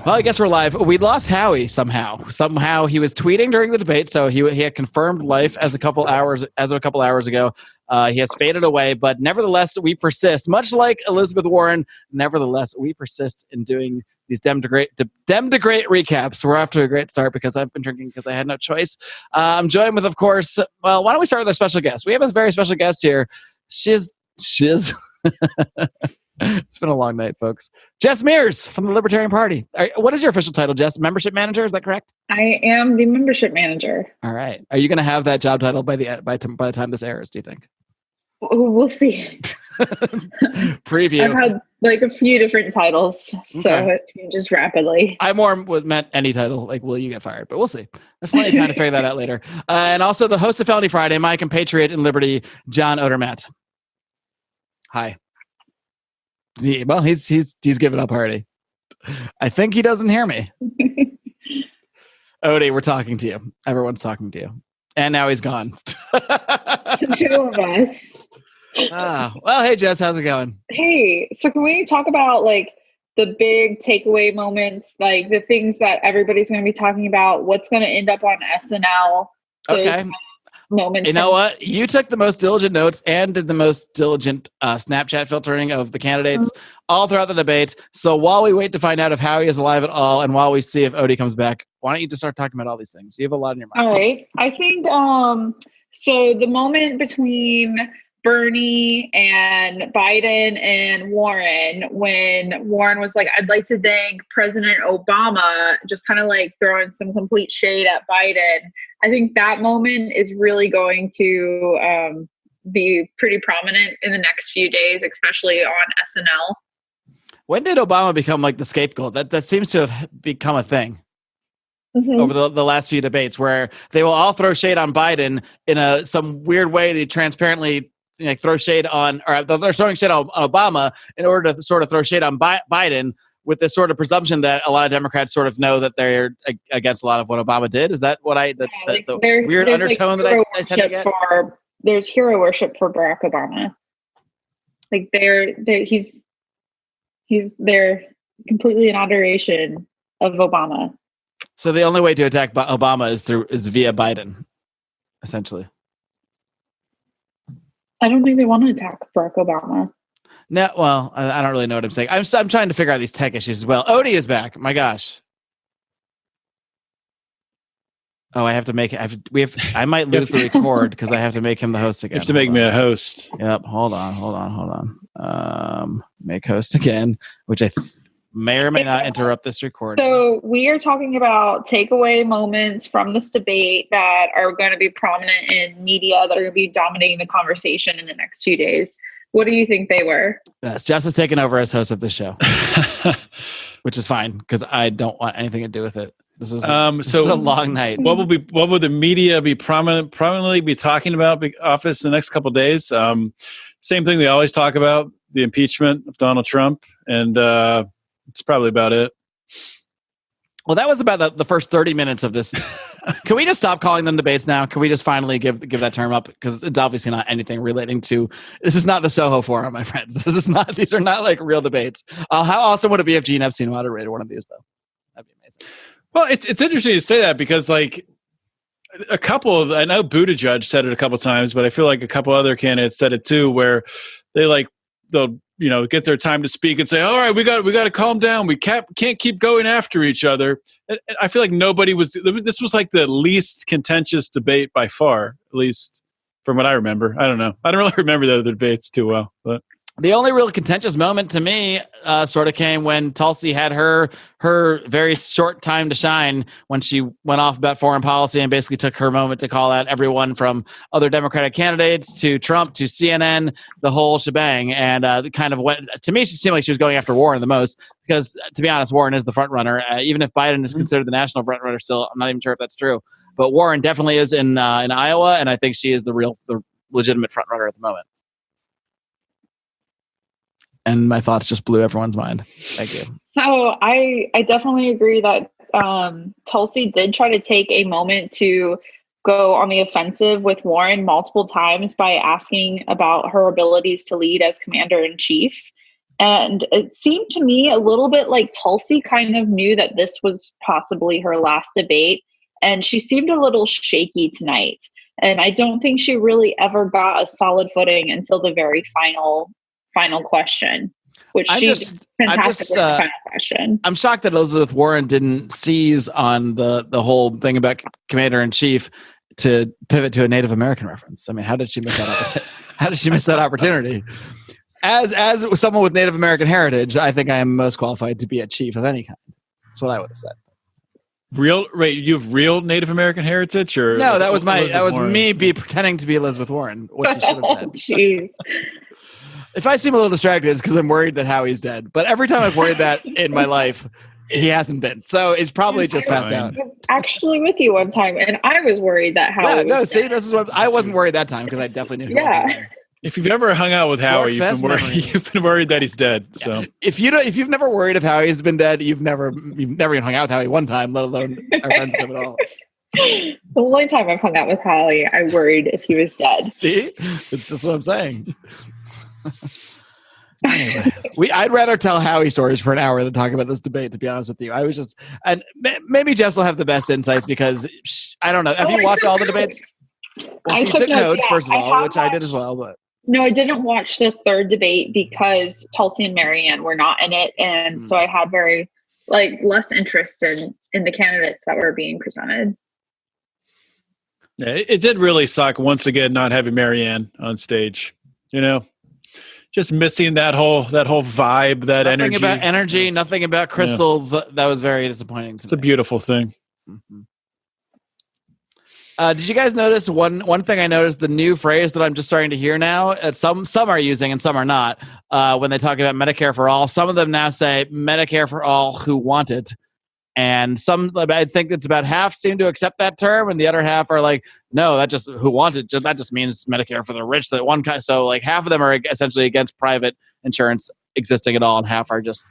Well, I guess we're live. We lost Howie somehow. Somehow he was tweeting during the debate, so he had confirmed life as of a couple hours ago. He has faded away, but nevertheless, we persist. Much like Elizabeth Warren, nevertheless, we persist in doing these Dem to Great recaps. We're off to a great start because I've been drinking because I had no choice. I'm joined with, of course, well, why don't we start with our special guest? We have a very special guest here. Shiz. It's been a long night, folks. Jess Mears from the Libertarian Party. What is your official title, Jess? Membership manager? Is that correct? I am the membership manager. All right. Are you going to have that job title by the time this airs, do you think? We'll see. Preview. I've had like a few different titles, so it changes rapidly. I more meant any title, like will you get fired? But we'll see. There's plenty of time to figure that out later. And also the host of Felony Friday, my compatriot in Liberty, John Odermatt. Hi. Well, he's given up already. I think he doesn't hear me. Odie, we're talking to you. Everyone's talking to you. And now he's gone. Two of us. Well, hey, Jess, how's it going? Hey, so can we talk about like the big takeaway moments, like the things that everybody's going to be talking about, what's going to end up on SNL? Okay. Moments. You know what? You took the most diligent notes and did the most diligent Snapchat filtering of the candidates all throughout the debate. So while we wait to find out if Howie is alive at all, and while we see if Odie comes back, why don't you just start talking about all these things? You have a lot in your mind. All right. I think so the moment between Bernie and Biden and Warren, when Warren was like, I'd like to thank President Obama, just kind of like throwing some complete shade at Biden. I think that moment is really going to be pretty prominent in the next few days, especially on SNL. When did Obama become like the scapegoat? That seems to have become a thing. Over the last few debates, where they will all throw shade on Biden in some weird way to transparently throw shade on, or they're throwing shade on Obama in order to sort of throw shade on Biden, with this sort of presumption that a lot of Democrats sort of know that they're against a lot of what Obama did. Is that what the weird undertone that I tend to get? There's hero worship for Barack Obama. Like he's completely in adoration of Obama. So the only way to attack Obama is via Biden, essentially. I don't think they want to attack Barack Obama. No, well, I don't really know what I'm saying. I'm trying to figure out these tech issues as well. Odie is back. My gosh. Oh, I have to make it. I might lose the record because I have to make him the host again. You have to make me a host. Yep. Hold on. Make host again, which I may or may not interrupt this recording. So we are talking about takeaway moments from this debate that are going to be prominent in media, that are going to be dominating the conversation in the next few days. What do you think they were? Yes, Jess has taken over as host of the show, which is fine because I don't want anything to do with it. This was a long night. What will the media be prominently be talking about office in the next couple of days? Same thing they always talk about: the impeachment of Donald Trump, and it's probably about it. Well, that was about the first 30 minutes of this. Can we just stop calling them debates now? Can we just finally give that term up? Because it's obviously not anything relating to. This is not the Soho Forum, my friends. These are not like real debates. How awesome would it be if Gene Epstein moderated one of these, though? That'd be amazing. Well, it's interesting to say that because like I know Buttigieg said it a couple of times, but I feel like a couple other candidates said it too, where they'll get their time to speak and say, all right, we got to calm down. We can't keep going after each other. And I feel like this was like the least contentious debate by far, at least from what I remember. I don't know. I don't really remember the other debates too well, but the only real contentious moment to me sort of came when Tulsi had her very short time to shine when she went off about foreign policy and basically took her moment to call out everyone from other Democratic candidates to Trump to CNN, the whole shebang. And kind of went, to me, she seemed like she was going after Warren the most because, to be honest, Warren is the front runner. Even if Biden is considered the national front runner still, I'm not even sure if that's true. But Warren definitely is in Iowa, and I think she is the legitimate front runner at the moment. And my thoughts just blew everyone's mind. Thank you. So I definitely agree that Tulsi did try to take a moment to go on the offensive with Warren multiple times by asking about her abilities to lead as commander in chief. And it seemed to me a little bit like Tulsi kind of knew that this was possibly her last debate. And she seemed a little shaky tonight. And I don't think she really ever got a solid footing until the very final question, which she did fantastic with the final question. I'm shocked that Elizabeth Warren didn't seize on the whole thing about Commander-in-Chief to pivot to a Native American reference. I mean, how did she miss that opportunity? How did she miss that opportunity? As someone with Native American heritage, I think I am most qualified to be a chief of any kind. That's what I would have said. You have real Native American heritage, or no? That was me pretending to be Elizabeth Warren, what she should have said. Jeez. If I seem a little distracted, it's because I'm worried that Howie's dead. But every time I've worried that in my life, he hasn't been. So it's probably just passed out. Actually, with you one time, and I was worried that Howie. Yeah, see, this is what I wasn't worried that time because I definitely knew. Yeah. If you've ever hung out with Howie, you've been worried that he's dead. Yeah. So if you've never worried if Howie's been dead, you've never even hung out with Howie one time, let alone are friends with him at all. The only time I've hung out with Howie, I worried if he was dead. See, it's just what I'm saying. Anyway, I'd rather tell Howie stories for an hour than talk about this debate, to be honest with you. I was just, and maybe Jess will have the best insights because I don't know. Have you watched all the debates? Well, I took notes, first of all, which I did as well. But no, I didn't watch the third debate because Tulsi and Marianne were not in it, and so I had very less interest in the candidates that were being presented. Yeah, it did really suck once again not having Marianne on stage. You know, just missing that whole vibe, that nothing energy. About energy, nothing about crystals. Yeah. That was very disappointing to me. It's a beautiful thing. Mm-hmm. Did you guys notice one thing I noticed, the new phrase that I'm just starting to hear now, some are using and some are not, when they talk about Medicare for all. Some of them now say Medicare for all who want it. And some, I think it's about half seem to accept that term, and the other half are like, no, that just who want it. That just means Medicare for the rich. That one kind. So half of them are essentially against private insurance existing at all, and half are just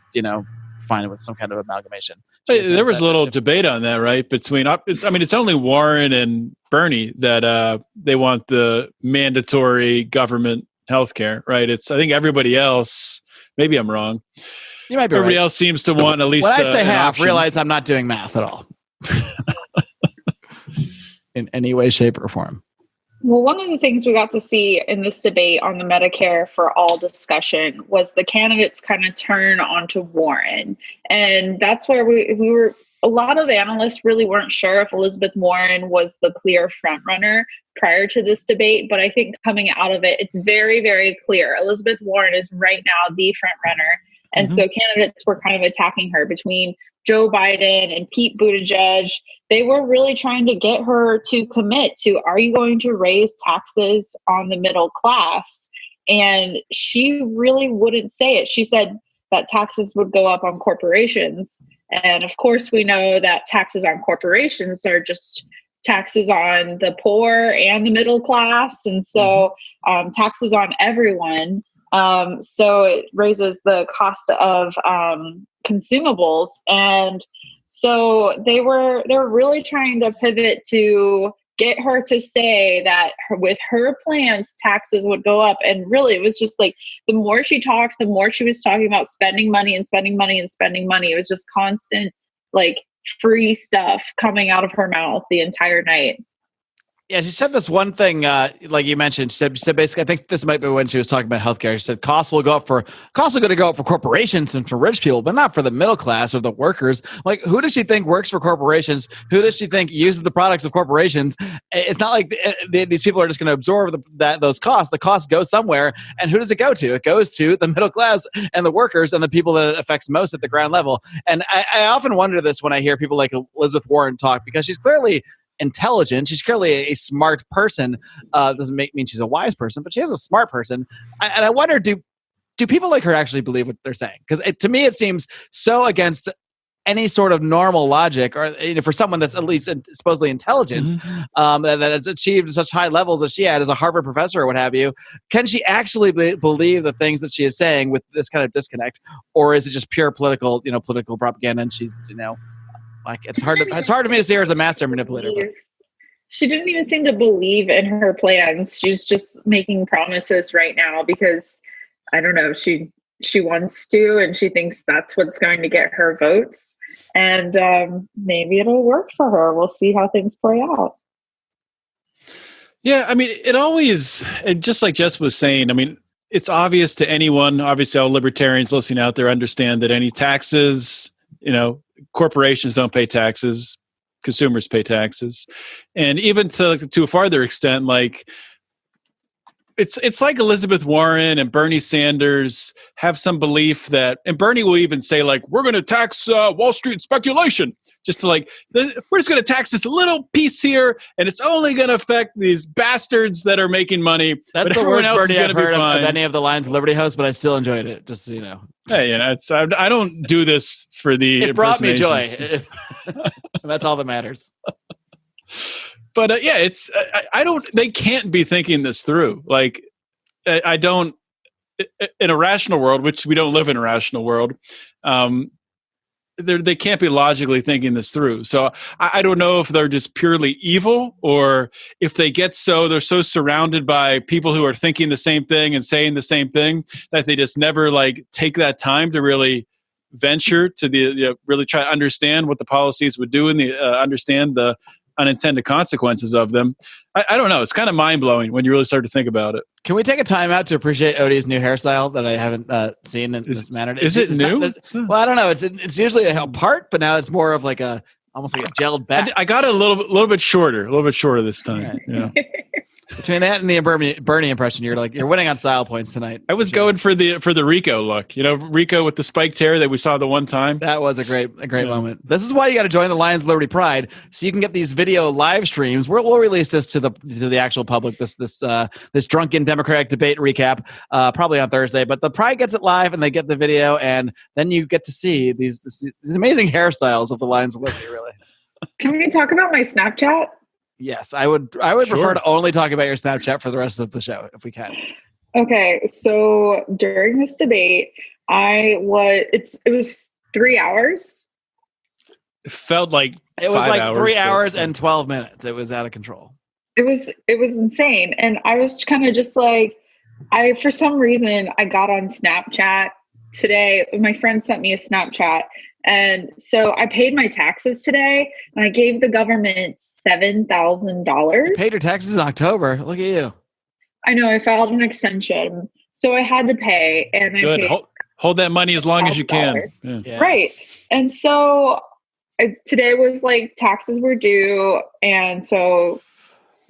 fine with some kind of amalgamation. There was a little debate on that, right? Between it's only Warren and Bernie that they want the mandatory government health care, right? I think everybody else. Maybe I'm wrong. You might be Everybody right. else seems to want at least. When I say half, option. realize I'm not doing math at all, in any way, shape, or form. Well, one of the things we got to see in this debate on the Medicare for all discussion was the candidates kind of turn onto Warren. And that's where we were, a lot of analysts really weren't sure if Elizabeth Warren was the clear front runner prior to this debate. But I think coming out of it, it's very, very clear. Elizabeth Warren is right now the front runner. And so candidates were kind of attacking her between Joe Biden and Pete Buttigieg. They were really trying to get her to commit to, are you going to raise taxes on the middle class? And she really wouldn't say it. She said that taxes would go up on corporations. And of course, we know that taxes on corporations are just taxes on the poor and the middle class. And so taxes on everyone. So it raises the cost of consumables. And so they were really trying to pivot to get her to say that with her plans, taxes would go up. And really, it was just the more she talked, the more she was talking about spending money and spending money and spending money. It was just constant, free stuff coming out of her mouth the entire night. Yeah, she said this one thing, like you mentioned. She said basically, I think this might be when she was talking about healthcare. She said costs are going to go up for corporations and for rich people, but not for the middle class or the workers. Who does she think works for corporations? Who does she think uses the products of corporations? It's not like these people are just going to absorb those costs. The costs go somewhere, and who does it go to? It goes to the middle class and the workers and the people that it affects most at the ground level. And I often wonder this when I hear people like Elizabeth Warren talk, because she's clearly intelligent. She's clearly a smart person. Doesn't mean she's a wise person, but she is a smart person. And I wonder, do people like her actually believe what they're saying? Because to me, it seems so against any sort of normal logic, or for someone that's at least supposedly intelligent, that has achieved such high levels as she had as a Harvard professor or what have you. Can she actually believe the things that she is saying with this kind of disconnect, or is it just pure political propaganda? And she's it's hard for me to see her as a master manipulator. She didn't even seem to believe in her plans. She's just making promises right now because I don't know. She she wants to, and she thinks that's what's going to get her votes. And maybe it'll work for her. We'll see how things play out. Yeah, I mean, just like Jess was saying, I mean, it's obvious to anyone, obviously all libertarians listening out there understand that any taxes, corporations don't pay taxes, consumers pay taxes. And even to a farther extent, like, it's like Elizabeth Warren and Bernie Sanders have some belief that, and Bernie will even say, like, we're going to tax Wall Street speculation, just to we're just going to tax this little piece here, and it's only going to affect these bastards that are making money. That's the worst Bernie I've heard of any of the Lions of Liberty hosts, but I still enjoyed it, just so you know. Hey, I don't do this for the It brought me joy. That's all that matters. But they can't be thinking this through. Like, I don't, in a rational world, which we don't live in a rational world, they can't be logically thinking this through. So I don't know if they're just purely evil, or if they're so surrounded by people who are thinking the same thing and saying the same thing that they just never take that time to really venture to really try to understand what the policies would do and understand the unintended consequences of them. I don't know. It's kind of mind-blowing when you really start to think about it. Can we take a time out to appreciate Odie's new hairstyle that I haven't seen in this manner? Is it new? Well, I don't know. It's usually a part, but now it's more of almost like a gelled back. I got it a little bit shorter this time. Right. Yeah. Between that and the Bernie impression, you're winning on style points tonight. I was going for the Rico look. Rico with the spiked hair that we saw the one time. That was a great moment. This is why you got to join the Lions of Liberty Pride, so you can get these video live streams. We'll release this to the actual public. This drunken Democratic debate recap probably on Thursday. But the Pride gets it live, and they get the video, and then you get to see these amazing hairstyles of the Lions of Liberty. Really. Can we talk about my Snapchat? Yes, I would prefer to only talk about your Snapchat for the rest of the show if we can. Okay, so during this debate, it was 3 hours. It felt like it was 5 hours, 3 hours and 12 minutes. It was out of control. It was insane, and I was kind of just for some reason I got on Snapchat today. My friend sent me a Snapchat. And so I paid my taxes today, and I gave the government $7,000. You paid your taxes in October. Look at you. I know. I filed an extension, so I had to pay. And I paid hold that money as long as you can. Yeah. Right. And so today was taxes were due, and so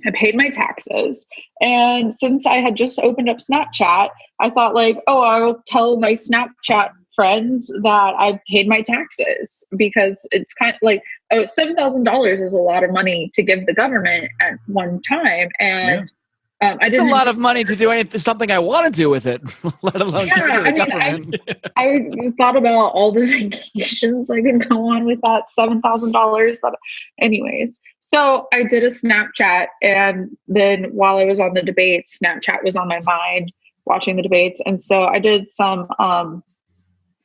I paid my taxes. And since I had just opened up Snapchat, I thought I will tell my Snapchat friends that I paid my taxes, because it's kind of $7,000 is a lot of money to give the government at one time. And it's a lot of money to do something I want to do with it, let alone give it to the government. I thought about all the vacations I could go on with that $7,000. Anyways, so I did a Snapchat, and then while I was on the debates, Snapchat was on my mind watching the debates. And so I did some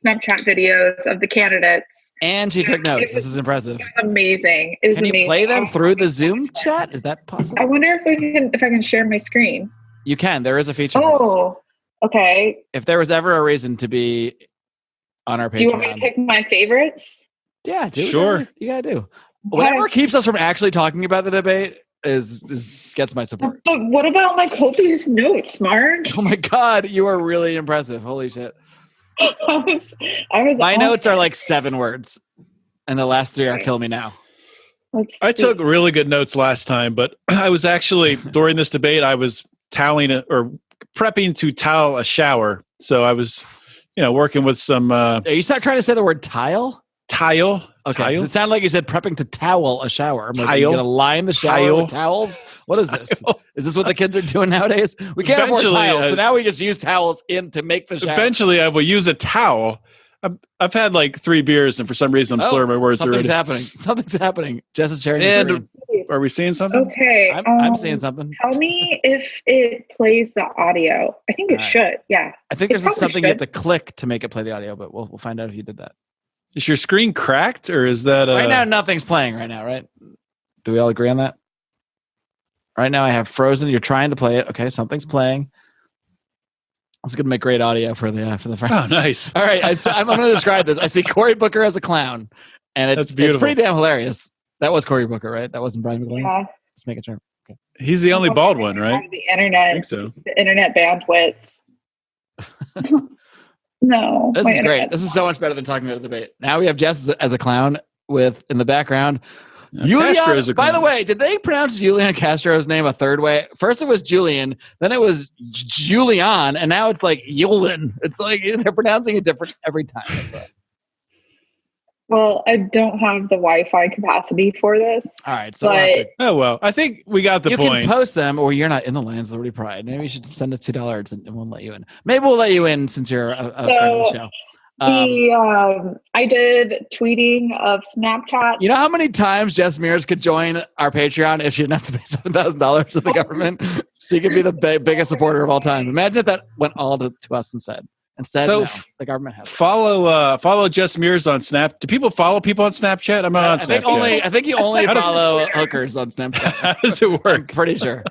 Snapchat videos of the candidates. And she took notes. This is impressive. It was amazing. Can you play them through the Zoom chat? Is that possible? I wonder if I can share my screen. You can. There is a feature. Oh, okay. If there was ever a reason to be on our Patreon. Do you want me to pick my favorites? Yeah, do. Sure. You gotta do. Whatever keeps us from actually talking about the debate gets my support. But what about my copious notes, Mark? Oh my God, you are really impressive. Holy shit. I was my notes are 7 words, and the last 3 are kill me now. I took really good notes last time, but I was actually during this debate I was prepping to towel a shower, so I was working with some are you start trying to say the word tile? Okay, tile? It sounded like you said prepping to towel a shower. Tile. You're going to line the shower with towels? What is this? Is this what the kids are doing nowadays? We can't afford tiles, so now we just use towels to make the shower. Eventually, I will use a towel. I've had 3 beers, and for some reason, I'm slurring my words already. Something's happening. Jess is sharing. Are we seeing something? Okay. I'm seeing something. Tell me if it plays the audio. I think it should. Yeah. I think there's something you have to click to make it play the audio, but we'll find out if you did that. Is your screen cracked, or is that right now? Nothing's playing right now, right? Do we all agree on that? Right now, I have frozen. You're trying to play it. Okay, something's playing. It's going to make great audio for the front. Oh, nice. All right, I'm going to describe this. I see Cory Booker as a clown, and it's pretty damn hilarious. That was Cory Booker, right? That wasn't Brian McLean. Yeah. Just make it sure. Okay. He's the only bald one, right? The internet. I think so. The internet bandwidth. No. This is great. This is so much better than talking about the debate. Now we have Jess as a clown with in the background. Julian, by the way, did they pronounce Julian Castro's name a third way? First it was Julian, then it was Julian, and now it's like Yulin. It's like they're pronouncing it different every time. Well, I don't have the Wi-Fi capacity for this. All right, so I think we got the point. You can post them, or you're not in the Lands of Liberty Pride. Maybe you should send us $2 and we'll let you in. Maybe we'll let you in since you're a friend of the show. I did tweeting of Snapchat. You know how many times Jess Mears could join our Patreon if she didn't have to pay $7,000 to the government? She could be the biggest supporter of all time. Imagine if that went all to us instead. No, the government has. Follow Jess Mears on Snap. Do people follow people on Snapchat? I'm not on Snapchat. I think you only follow hookers on Snapchat. How does it work? I'm pretty sure.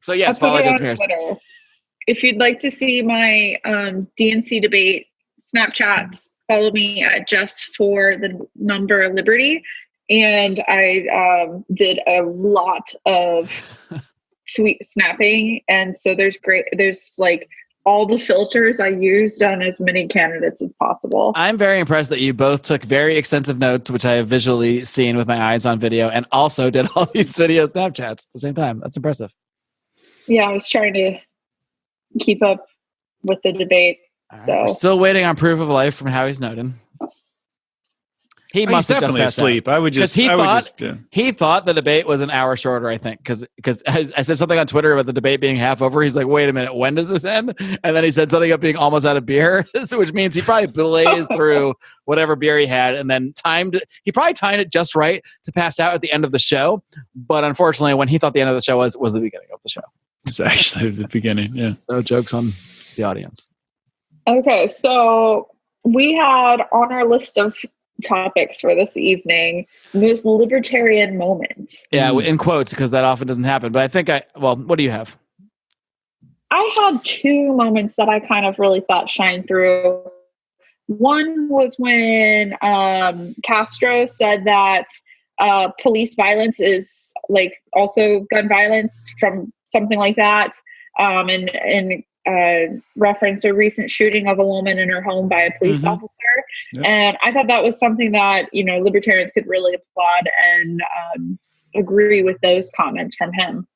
So yes, follow Jess Mears. Twitter. If you'd like to see my DNC debate Snapchats, follow me at just for the number Liberty. And I did a lot of tweet snapping. And so there's like all the filters I used on as many candidates as possible. I'm very impressed that you both took very extensive notes, which I have visually seen with my eyes on video, and also did all these video Snapchats at the same time. That's impressive. Yeah, I was trying to keep up with the debate. So we're still waiting on proof of life from Howie Snowden. He must have definitely just asleep. He thought the debate was an hour shorter, I think, because I said something on Twitter about the debate being half over. He's like, wait a minute, when does this end? And then he said something about being almost out of beer, which means he probably blazed through whatever beer he had and then he probably timed it just right to pass out at the end of the show. But unfortunately, when he thought the end of the show was the beginning of the show. It's actually the beginning, yeah. So jokes on the audience. Okay, so we had on our list of topics for this evening, most libertarian moment. Yeah, in quotes, because that often doesn't happen. But I think what do you have? I had two moments that I kind of really thought shined through. One was when Castro said that police violence is like also gun violence from something like that. And referenced a recent shooting of a woman in her home by a police officer. Yep. And I thought that was something that, libertarians could really applaud and agree with those comments from him.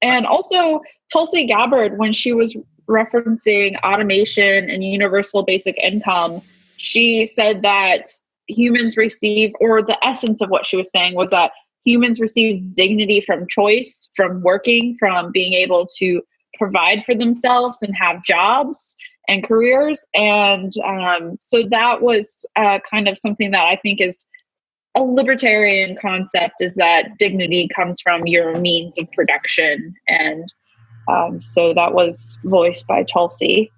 And also Tulsi Gabbard, when she was referencing automation and universal basic income, she said that humans receive, or the essence of what she was saying was that humans receive dignity from choice, from working, from being able to provide for themselves and have jobs and careers. And so that was kind of something that I think is a libertarian concept, is that dignity comes from your means of production. And so that was voiced by Tulsi.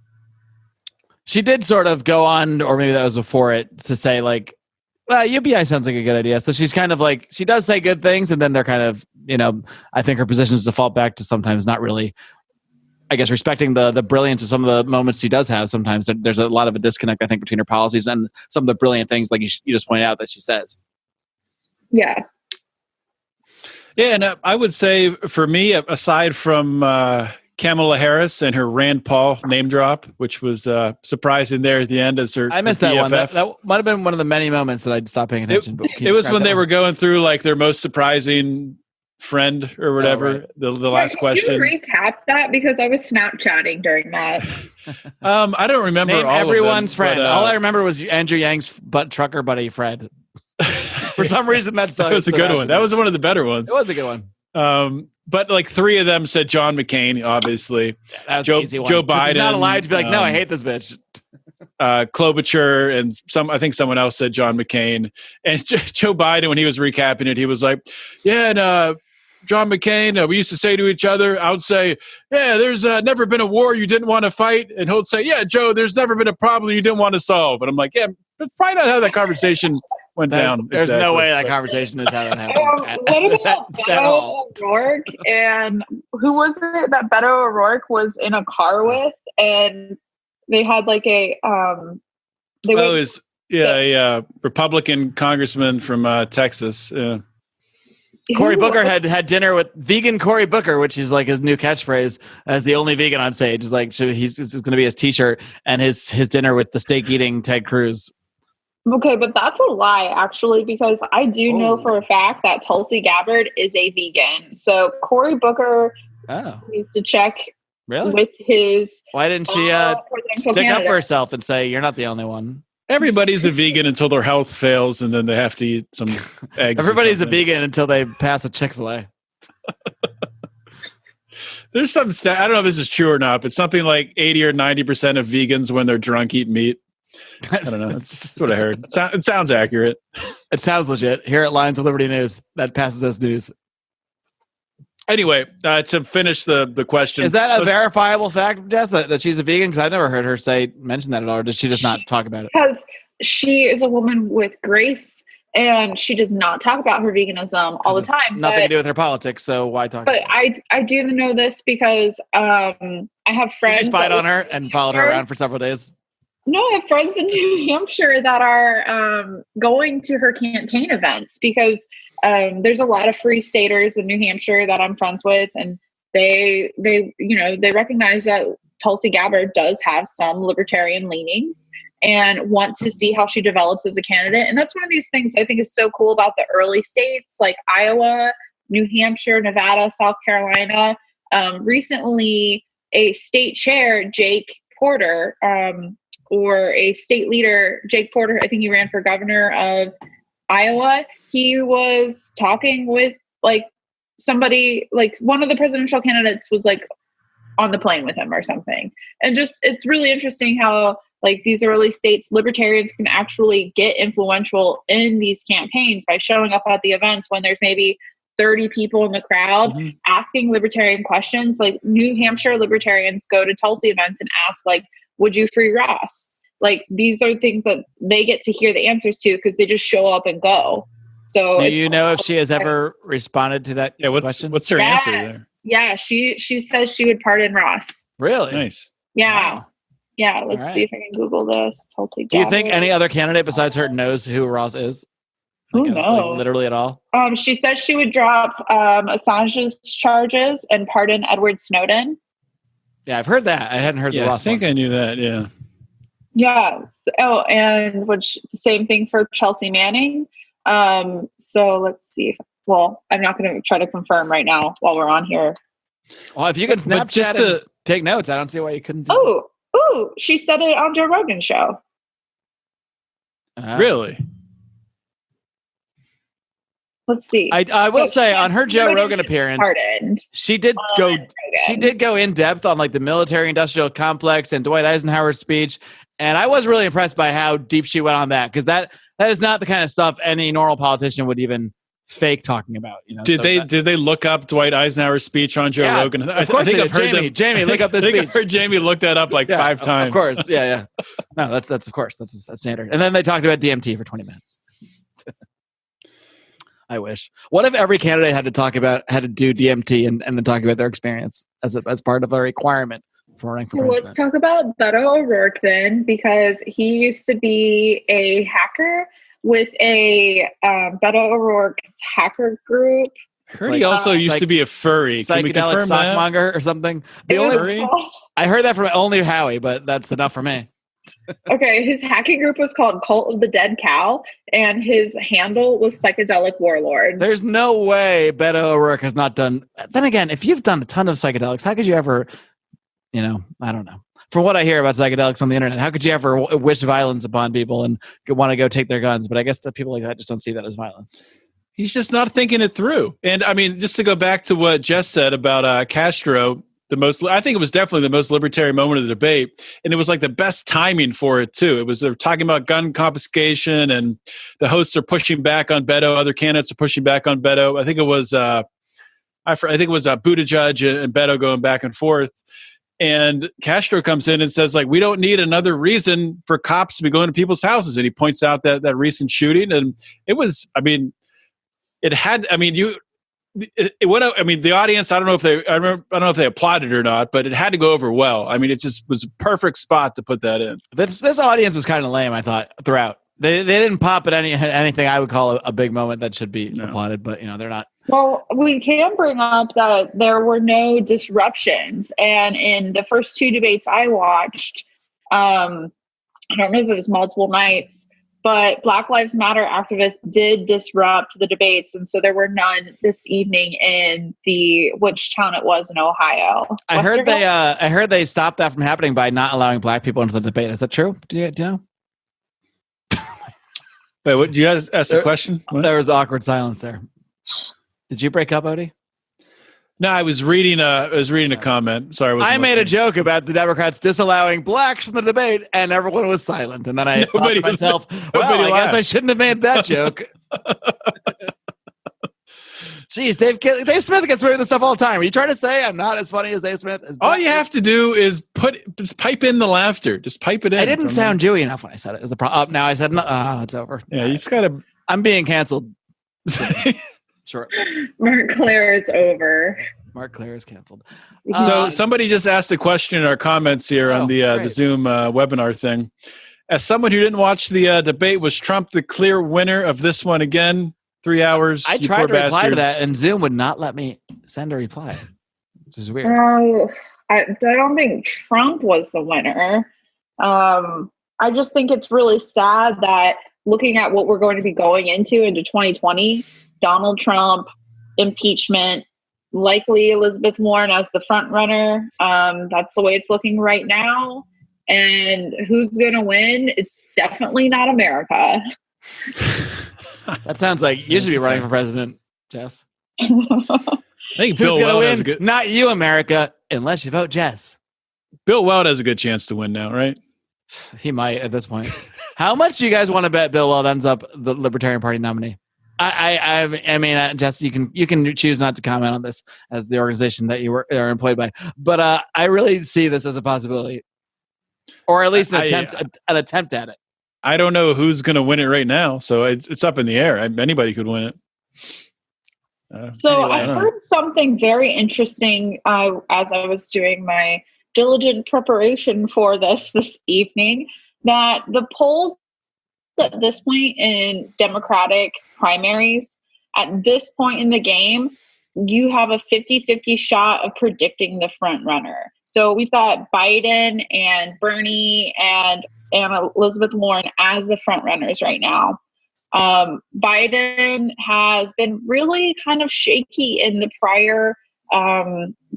She did sort of go on, or maybe that was before it, to say like, well, UBI sounds like a good idea. So she's kind of like, she does say good things, and then they're kind of, I think her positions default back to sometimes not really, I guess, respecting the brilliance of some of the moments she does have. Sometimes there's a lot of a disconnect, I think, between her policies and some of the brilliant things, like you just pointed out, that she says. Yeah. Yeah, and I would say for me, aside from Kamala Harris and her Rand Paul name drop, which was surprising there at the end as her. I missed that one. That might have been one of the many moments that I'd stop paying attention. It was when they were going through like their most surprising friend or whatever. Oh, right. The last question. Can you recap that, because I was Snapchatting during that. I don't remember Name all everyone's of them, friend. But, all I remember was Andrew Yang's trucker buddy Fred. For some reason, that was a good one. That was one of the better ones. It was a good one. But like three of them said John McCain, obviously. Yeah, that was an easy one. Joe Biden. He's not allowed to be like, no, I hate this bitch. Klobuchar, and I think someone else said John McCain. And Joe Biden, when he was recapping it, he was like, yeah, and John McCain, we used to say to each other, I would say, yeah, there's never been a war you didn't want to fight. And he'll say, yeah, Joe, there's never been a problem you didn't want to solve. And I'm like, yeah, that's probably not how that conversation went down. There's exactly. no way that conversation is how that happened. What about Beto O'Rourke? And who was it that Beto O'Rourke was in a car with? And they had like a a Republican congressman from Texas. Yeah. Cory Booker had dinner with vegan Cory Booker, which is like his new catchphrase as the only vegan on stage. Is like it's going to be his T-shirt and his dinner with the steak eating Ted Cruz. Okay, but that's a lie, actually, because I do know for a fact that Tulsi Gabbard is a vegan. So Cory Booker needs to check with his. Why didn't she stick up for herself and say, you're not the only one? Everybody's a vegan until their health fails, and then they have to eat some eggs. Everybody's a vegan until they pass a Chick-fil-A. There's some I don't know if this is true or not, but something like 80 or 90% of vegans when they're drunk eat meat. I don't know. That's what I heard. It sounds accurate. It sounds legit. Here at Lions of Liberty News, that passes as news. Anyway, to finish the question. Is that a verifiable fact, Jess, that she's a vegan? Because I've never heard her mention that at all. Or does she just not talk about it? Because she is a woman with grace, and she does not talk about her veganism all the time. Nothing to do with her politics, so why talk about it? I do know this because I have friends. She spied on her and followed her around for several days. No, I have friends in New Hampshire that are going to her campaign events because there's a lot of free staters in New Hampshire that I'm friends with, and they recognize that Tulsi Gabbard does have some libertarian leanings and want to see how she develops as a candidate. And that's one of these things I think is so cool about the early states like Iowa, New Hampshire, Nevada, South Carolina. Recently, a state chair, Jake Porter, or a state leader, Jake Porter, I think he ran for governor of Iowa. He was talking with like somebody, like one of the presidential candidates was like on the plane with him or something. And just, it's really interesting how like these early states, libertarians can actually get influential in these campaigns by showing up at the events when there's maybe 30 people in the crowd asking libertarian questions. Like New Hampshire libertarians go to Tulsi events and ask like, would you free Ross? Like these are things that they get to hear the answers to because they just show up and go. So do you know if she has ever responded to that question? What's her answer there? Yeah, she says she would pardon Ross. Really? Nice. Yeah. Wow. Yeah, let's see if I can Google this. Tulsi Do you think any other candidate besides her knows who Ross is? Who knows? Literally at all? She says she would drop Assange's charges and pardon Edward Snowden. Yeah, I've heard that. I hadn't heard the Ross I think one. I knew that, yeah. Yeah. And the same thing for Chelsea Manning. So let's see. I'm not going to try to confirm right now while we're on here. Well, if you can Snapchat and take notes, I don't see why you couldn't do Oh, she said it on Joe Rogan's show. Really? Let's see. I will say on her Joe Rogan appearance, she did go in depth on like the military industrial complex and Dwight Eisenhower's speech. And I was really impressed by how deep she went on that. Cause that is not the kind of stuff any normal politician would even fake talking about. You know? Did they look up Dwight Eisenhower's speech on Joe Rogan? Of course, I think I've heard Jamie, look up this speech. I've heard Jamie look that up like 5 times. Of course. Yeah. No, that's of course. That's standard. And then they talked about DMT for 20 minutes. I wish. What if every candidate had to do DMT and then talk about their experience as part of a requirement for running for president? Let's talk about Beto O'Rourke then, because he used to be a hacker with a Beto O'Rourke's hacker group. I heard he also used to be a furry. Can we psychedelic confirm that? sockmonger or something. I heard that from only Howie, but that's enough for me. Okay, his hacking group was called Cult of the Dead Cow, and his handle was Psychedelic Warlord. There's no way Beto O'Rourke has not done. Then again, if you've done a ton of psychedelics, how could you ever, I don't know. From what I hear about psychedelics on the internet, how could you ever wish violence upon people and want to go take their guns? But I guess the people like that just don't see that as violence. He's just not thinking it through. And I mean, just to go back to what Jess said about Castro, I think it was definitely the most libertarian moment of the debate. And it was like the best timing for it too. They're talking about gun confiscation and the hosts are pushing back on Beto. Other candidates are pushing back on Beto. I think it was Buttigieg and Beto going back and forth. And Castro comes in and says, like, we don't need another reason for cops to be going to people's houses. And he points out that recent shooting. And it was, I mean, it had, I mean, it went out, I mean, the audience, I don't know if they applauded or not, but it had to go over well. I mean, it just was a perfect spot to put that in. This audience was kind of lame, I thought, throughout. They didn't pop at anything I would call a big moment that should be applauded, but they're not. Well, we can bring up that there were no disruptions, and in the first two debates I watched, I don't know if it was multiple nights, but Black Lives Matter activists did disrupt the debates, and so there were none this evening in which town it was in Ohio. I heard they stopped that from happening by not allowing Black people into the debate. Is that true? Do you know? Wait, what? Did you guys ask a question? What? There was awkward silence there. Did you break up, Odie? No, I was reading a comment. Sorry, I made a joke about the Democrats disallowing blacks from the debate, and everyone was silent. And then I thought to myself, well, I guess I shouldn't have made that joke. Jeez, Dave Smith gets away with this stuff all the time. Are you trying to say I'm not as funny as Dave Smith? All you have to do is just pipe in the laughter. Just pipe it in. I didn't sound Jewy enough when I said it. Is the problem? Now I said, no, it's over. Yeah, you just got to. I'm being canceled. Sure. Mark Claire, it's over. Mark Claire is canceled. So somebody just asked a question in our comments here on the Zoom webinar thing. As someone who didn't watch the debate, was Trump the clear winner of this one again? 3 hours. I tried to reply to that, and Zoom would not let me send a reply, which is weird. I don't think Trump was the winner. I just think it's really sad that looking at what we're going to be going into 2020, Donald Trump, impeachment, likely Elizabeth Warren as the front runner. That's the way it's looking right now. And who's going to win? It's definitely not America. That sounds like you should be running for president, Jess. I think Bill Who's going Weld to win? Not you, America, unless you vote Jess. Bill Weld has a good chance to win now, right? He might at this point. How much do you guys want to bet Bill Weld ends up the Libertarian Party nominee? I mean, Jess, you can choose not to comment on this as the organization that you are employed by, but I really see this as a possibility, or at least an attempt at it. I don't know who's going to win it right now, so it's up in the air. Anybody could win it. Anyway, I heard something very interesting as I was doing my diligent preparation for this evening, that the polls at this point in Democratic primaries, at this point in the game, you have a 50-50 shot of predicting the front runner. So we've got Biden and Bernie and Elizabeth Warren as the front runners right now. Biden has been really kind of shaky in the prior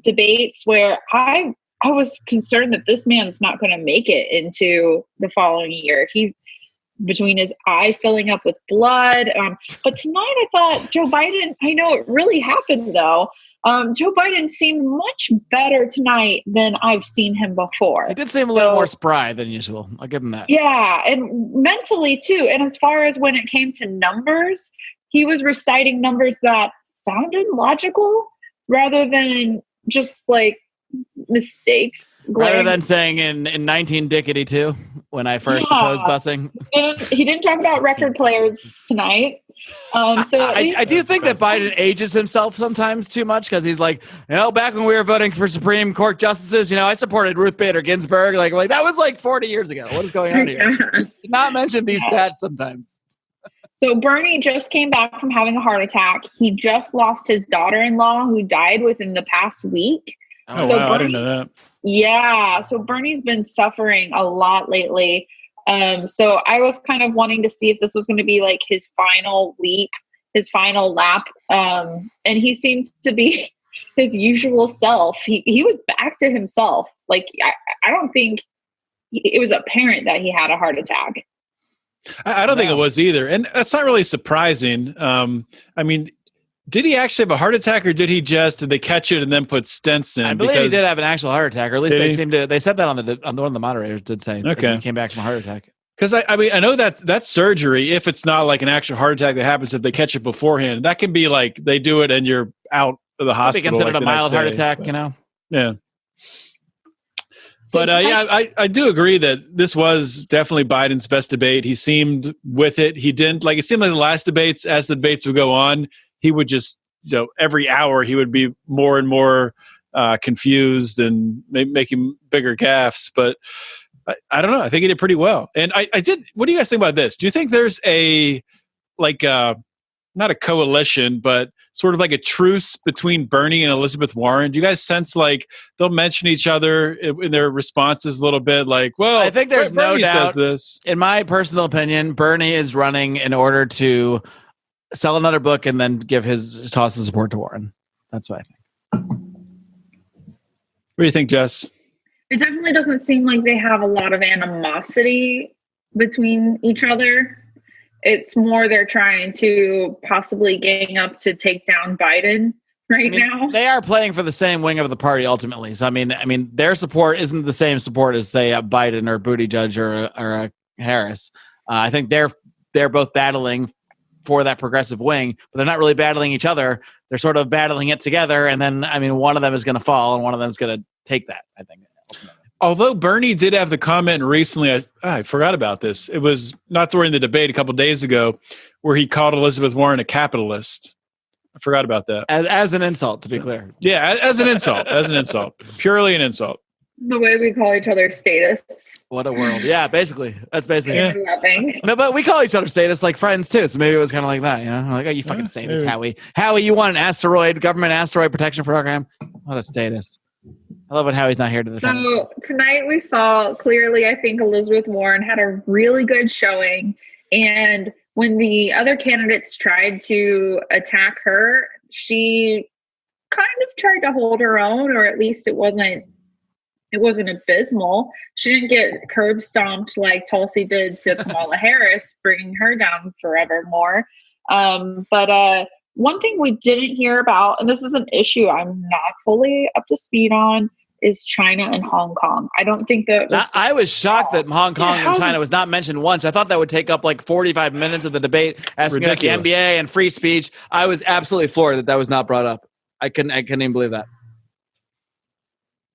debates, where I was concerned that this man's not going to make it into the following year. He's between his eye filling up with blood. But tonight I thought Joe Biden, I know it really happened though. Joe Biden seemed much better tonight than I've seen him before. He did seem a little more spry than usual. I'll give him that. Yeah, and mentally too. And as far as when it came to numbers, he was reciting numbers that sounded logical rather than just like mistakes. Rather than saying in 19-dickety-2 when I first opposed busing. And he didn't talk about record players tonight. So I do think that Biden ages himself sometimes too much, because he's like, back when we were voting for Supreme Court justices, I supported Ruth Bader Ginsburg. Like that was like 40 years ago. What is going on here? Did not mention these stats sometimes. So Bernie just came back from having a heart attack. He just lost his daughter-in-law, who died within the past week. Oh, so wow, I didn't know that. Yeah, so Bernie's been suffering a lot lately. So I was kind of wanting to see if this was going to be like his final leap, his final lap. And he seemed to be his usual self. He was back to himself. Like, I don't think it was apparent that he had a heart attack. I don't think it was either. And that's not really surprising. I mean, did he actually have a heart attack, or did they catch it and then put stents in? I believe he did have an actual heart attack, or at least they said that on one of the moderators did say he came back from a heart attack. Because I know that surgery, if it's not like an actual heart attack that happens if they catch it beforehand, that can be like they do it and you're out of the hospital. Be considered like a mild heart attack, but, Yeah. But I do agree that this was definitely Biden's best debate. He seemed with it. He didn't it seemed like the last debates, as the debates would go on, he would just, every hour he would be more and more confused and making bigger gaffes. But I don't know. I think he did pretty well. And I did. What do you guys think about this? Do you think there's not a coalition, but sort of like a truce between Bernie and Elizabeth Warren? Do you guys sense like they'll mention each other in their responses a little bit? Like, well, I think there's no Bernie doubt. Says this. In my personal opinion, Bernie is running in order to sell another book and then give his toss of support to Warren. That's what I think. What do you think, Jess? It definitely doesn't seem like they have a lot of animosity between each other. It's more they're trying to possibly gang up to take down Biden now. They are playing for the same wing of the party ultimately. So I mean, their support isn't the same support as say a Biden or Buttigieg or a Harris. I think they're both battling for that progressive wing, but they're not really battling each other. They're sort of battling it together, and then one of them is going to fall, and one of them is going to take that. I think. Ultimately. Although Bernie did have the comment recently, I forgot about this. It was not during the debate a couple of days ago, where he called Elizabeth Warren a capitalist. I forgot about that. As an insult, to be clear. Yeah, as an insult. Purely an insult. The way we call each other statists. What a world. Yeah, basically. That's basically it. No, but we call each other statists like friends too, so maybe it was kind of like that, Like, oh, you fucking statist, Howie. Howie, you want an government asteroid protection program? What a statist. I love it how he's not here to defend himself. Tonight we saw clearly, I think Elizabeth Warren had a really good showing. And when the other candidates tried to attack her, she kind of tried to hold her own, or at least it wasn't abysmal. She didn't get curb stomped like Tulsi did to Kamala Harris, bringing her down forevermore. But one thing we didn't hear about, and this is an issue I'm not fully up to speed on, is China and Hong Kong. I don't think that I was shocked that Hong Kong and China was not mentioned once. I thought that would take up like 45 minutes of the debate, asking about the NBA and free speech. I was absolutely floored that was not brought up. I couldn't even believe that.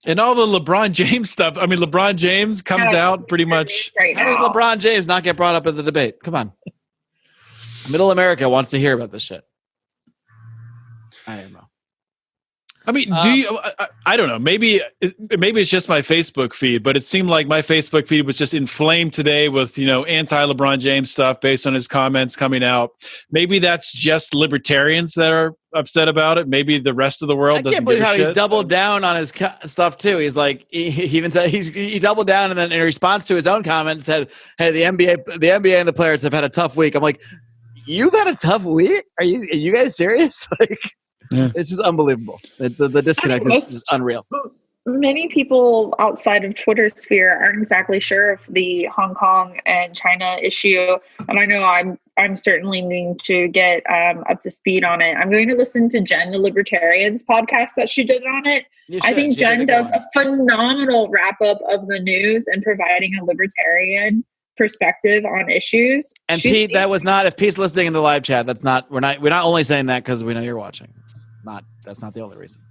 And all the LeBron James stuff. I mean, LeBron James comes out pretty much. How does LeBron James not get brought up at the debate? Come on. Middle America wants to hear about this shit. I don't know. I mean, I don't know. Maybe it's just my Facebook feed, but it seemed like my Facebook feed was just inflamed today with, anti-LeBron James stuff based on his comments coming out. Maybe that's just libertarians that are upset about it. Maybe the rest of the world doesn't. I can't believe how he's doubled down on his stuff too. He's like, he even said he doubled down, and then in response to his own comment said, "Hey, the NBA and the players have had a tough week." I'm like, you've had a tough week? Are you guys serious? Like. Yeah. It's just unbelievable. The disconnect is just unreal. Many people outside of Twitter sphere aren't exactly sure of the Hong Kong and China issue, and I know I'm certainly needing to get up to speed on it. I'm going to listen to Jen, the Libertarians podcast that she did on it. I think Jen does a phenomenal wrap up of the news and providing a libertarian perspective on issues. And Pete, that was not, if Pete's listening in the live chat, we're not only saying that because we know you're watching. That's not the only reason.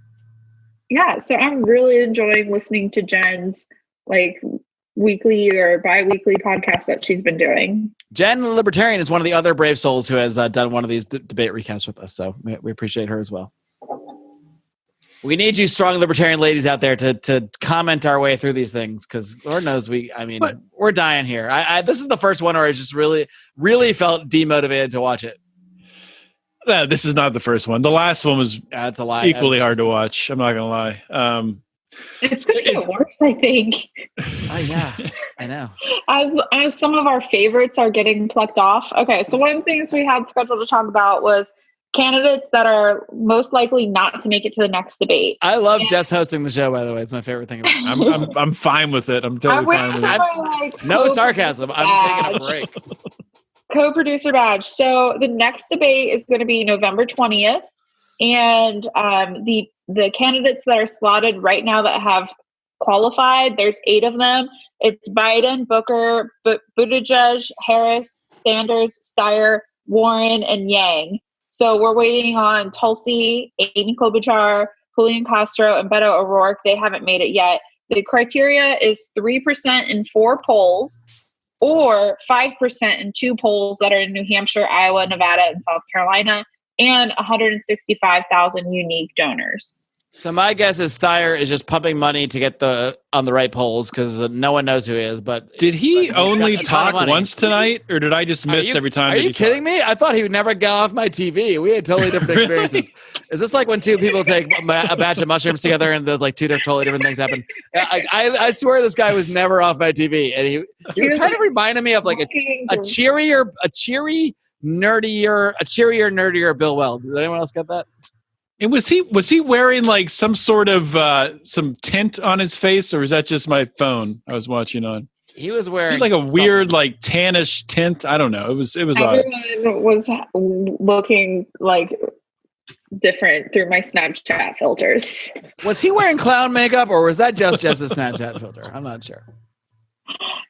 Yeah, so I'm really enjoying listening to Jen's weekly or bi-weekly podcast that she's been doing. Jen, the Libertarian, is one of the other brave souls who has done one of these debate recaps with us, so we appreciate her as well. We need you strong libertarian ladies out there to comment our way through these things, because Lord knows we're dying here. This is the first one where I just really, really felt demotivated to watch it. No, this is not the first one. The last one was that's a lie. Equally hard to watch. I'm not going to lie. It's going to get worse, I think. Oh, yeah. I know. As some of our favorites are getting plucked off. Okay, so one of the things we had scheduled to talk about was candidates that are most likely not to make it to the next debate. I love Jess hosting the show, by the way. It's my favorite thing about it. I'm fine with it. I'm totally fine with it. No sarcasm. I'm taking a break. Co-producer badge. So the next debate is going to be November 20th. And the candidates that are slotted right now that have qualified, there's 8 of them. It's Biden, Booker, Buttigieg, Harris, Sanders, Steyer, Warren, and Yang. So we're waiting on Tulsi, Amy Klobuchar, Julian Castro, and Beto O'Rourke. They haven't made it yet. The criteria is 3% in 4 polls or 5% in 2 polls that are in New Hampshire, Iowa, Nevada, and South Carolina, and 165,000 unique donors. So my guess is Steyer is just pumping money to get on the right polls because no one knows who he is. But did he only talk once tonight, or did I just miss every time? Are you kidding me? I thought he would never get off my TV. We had totally different experiences. Is this like when two people take a batch of mushrooms together and there's like two totally different things happen? I swear this guy was never off my TV, and he kind of reminded me of like a cheerier, nerdier Bill Weld. Does anyone else get that? And was he wearing like some sort of some tint on his face, or was that just my phone I was watching on? He was wearing like a weird like tannish tint. I don't know. It was Everyone was looking like different through my Snapchat filters. Was he wearing clown makeup, or was that just a Snapchat filter? I'm not sure.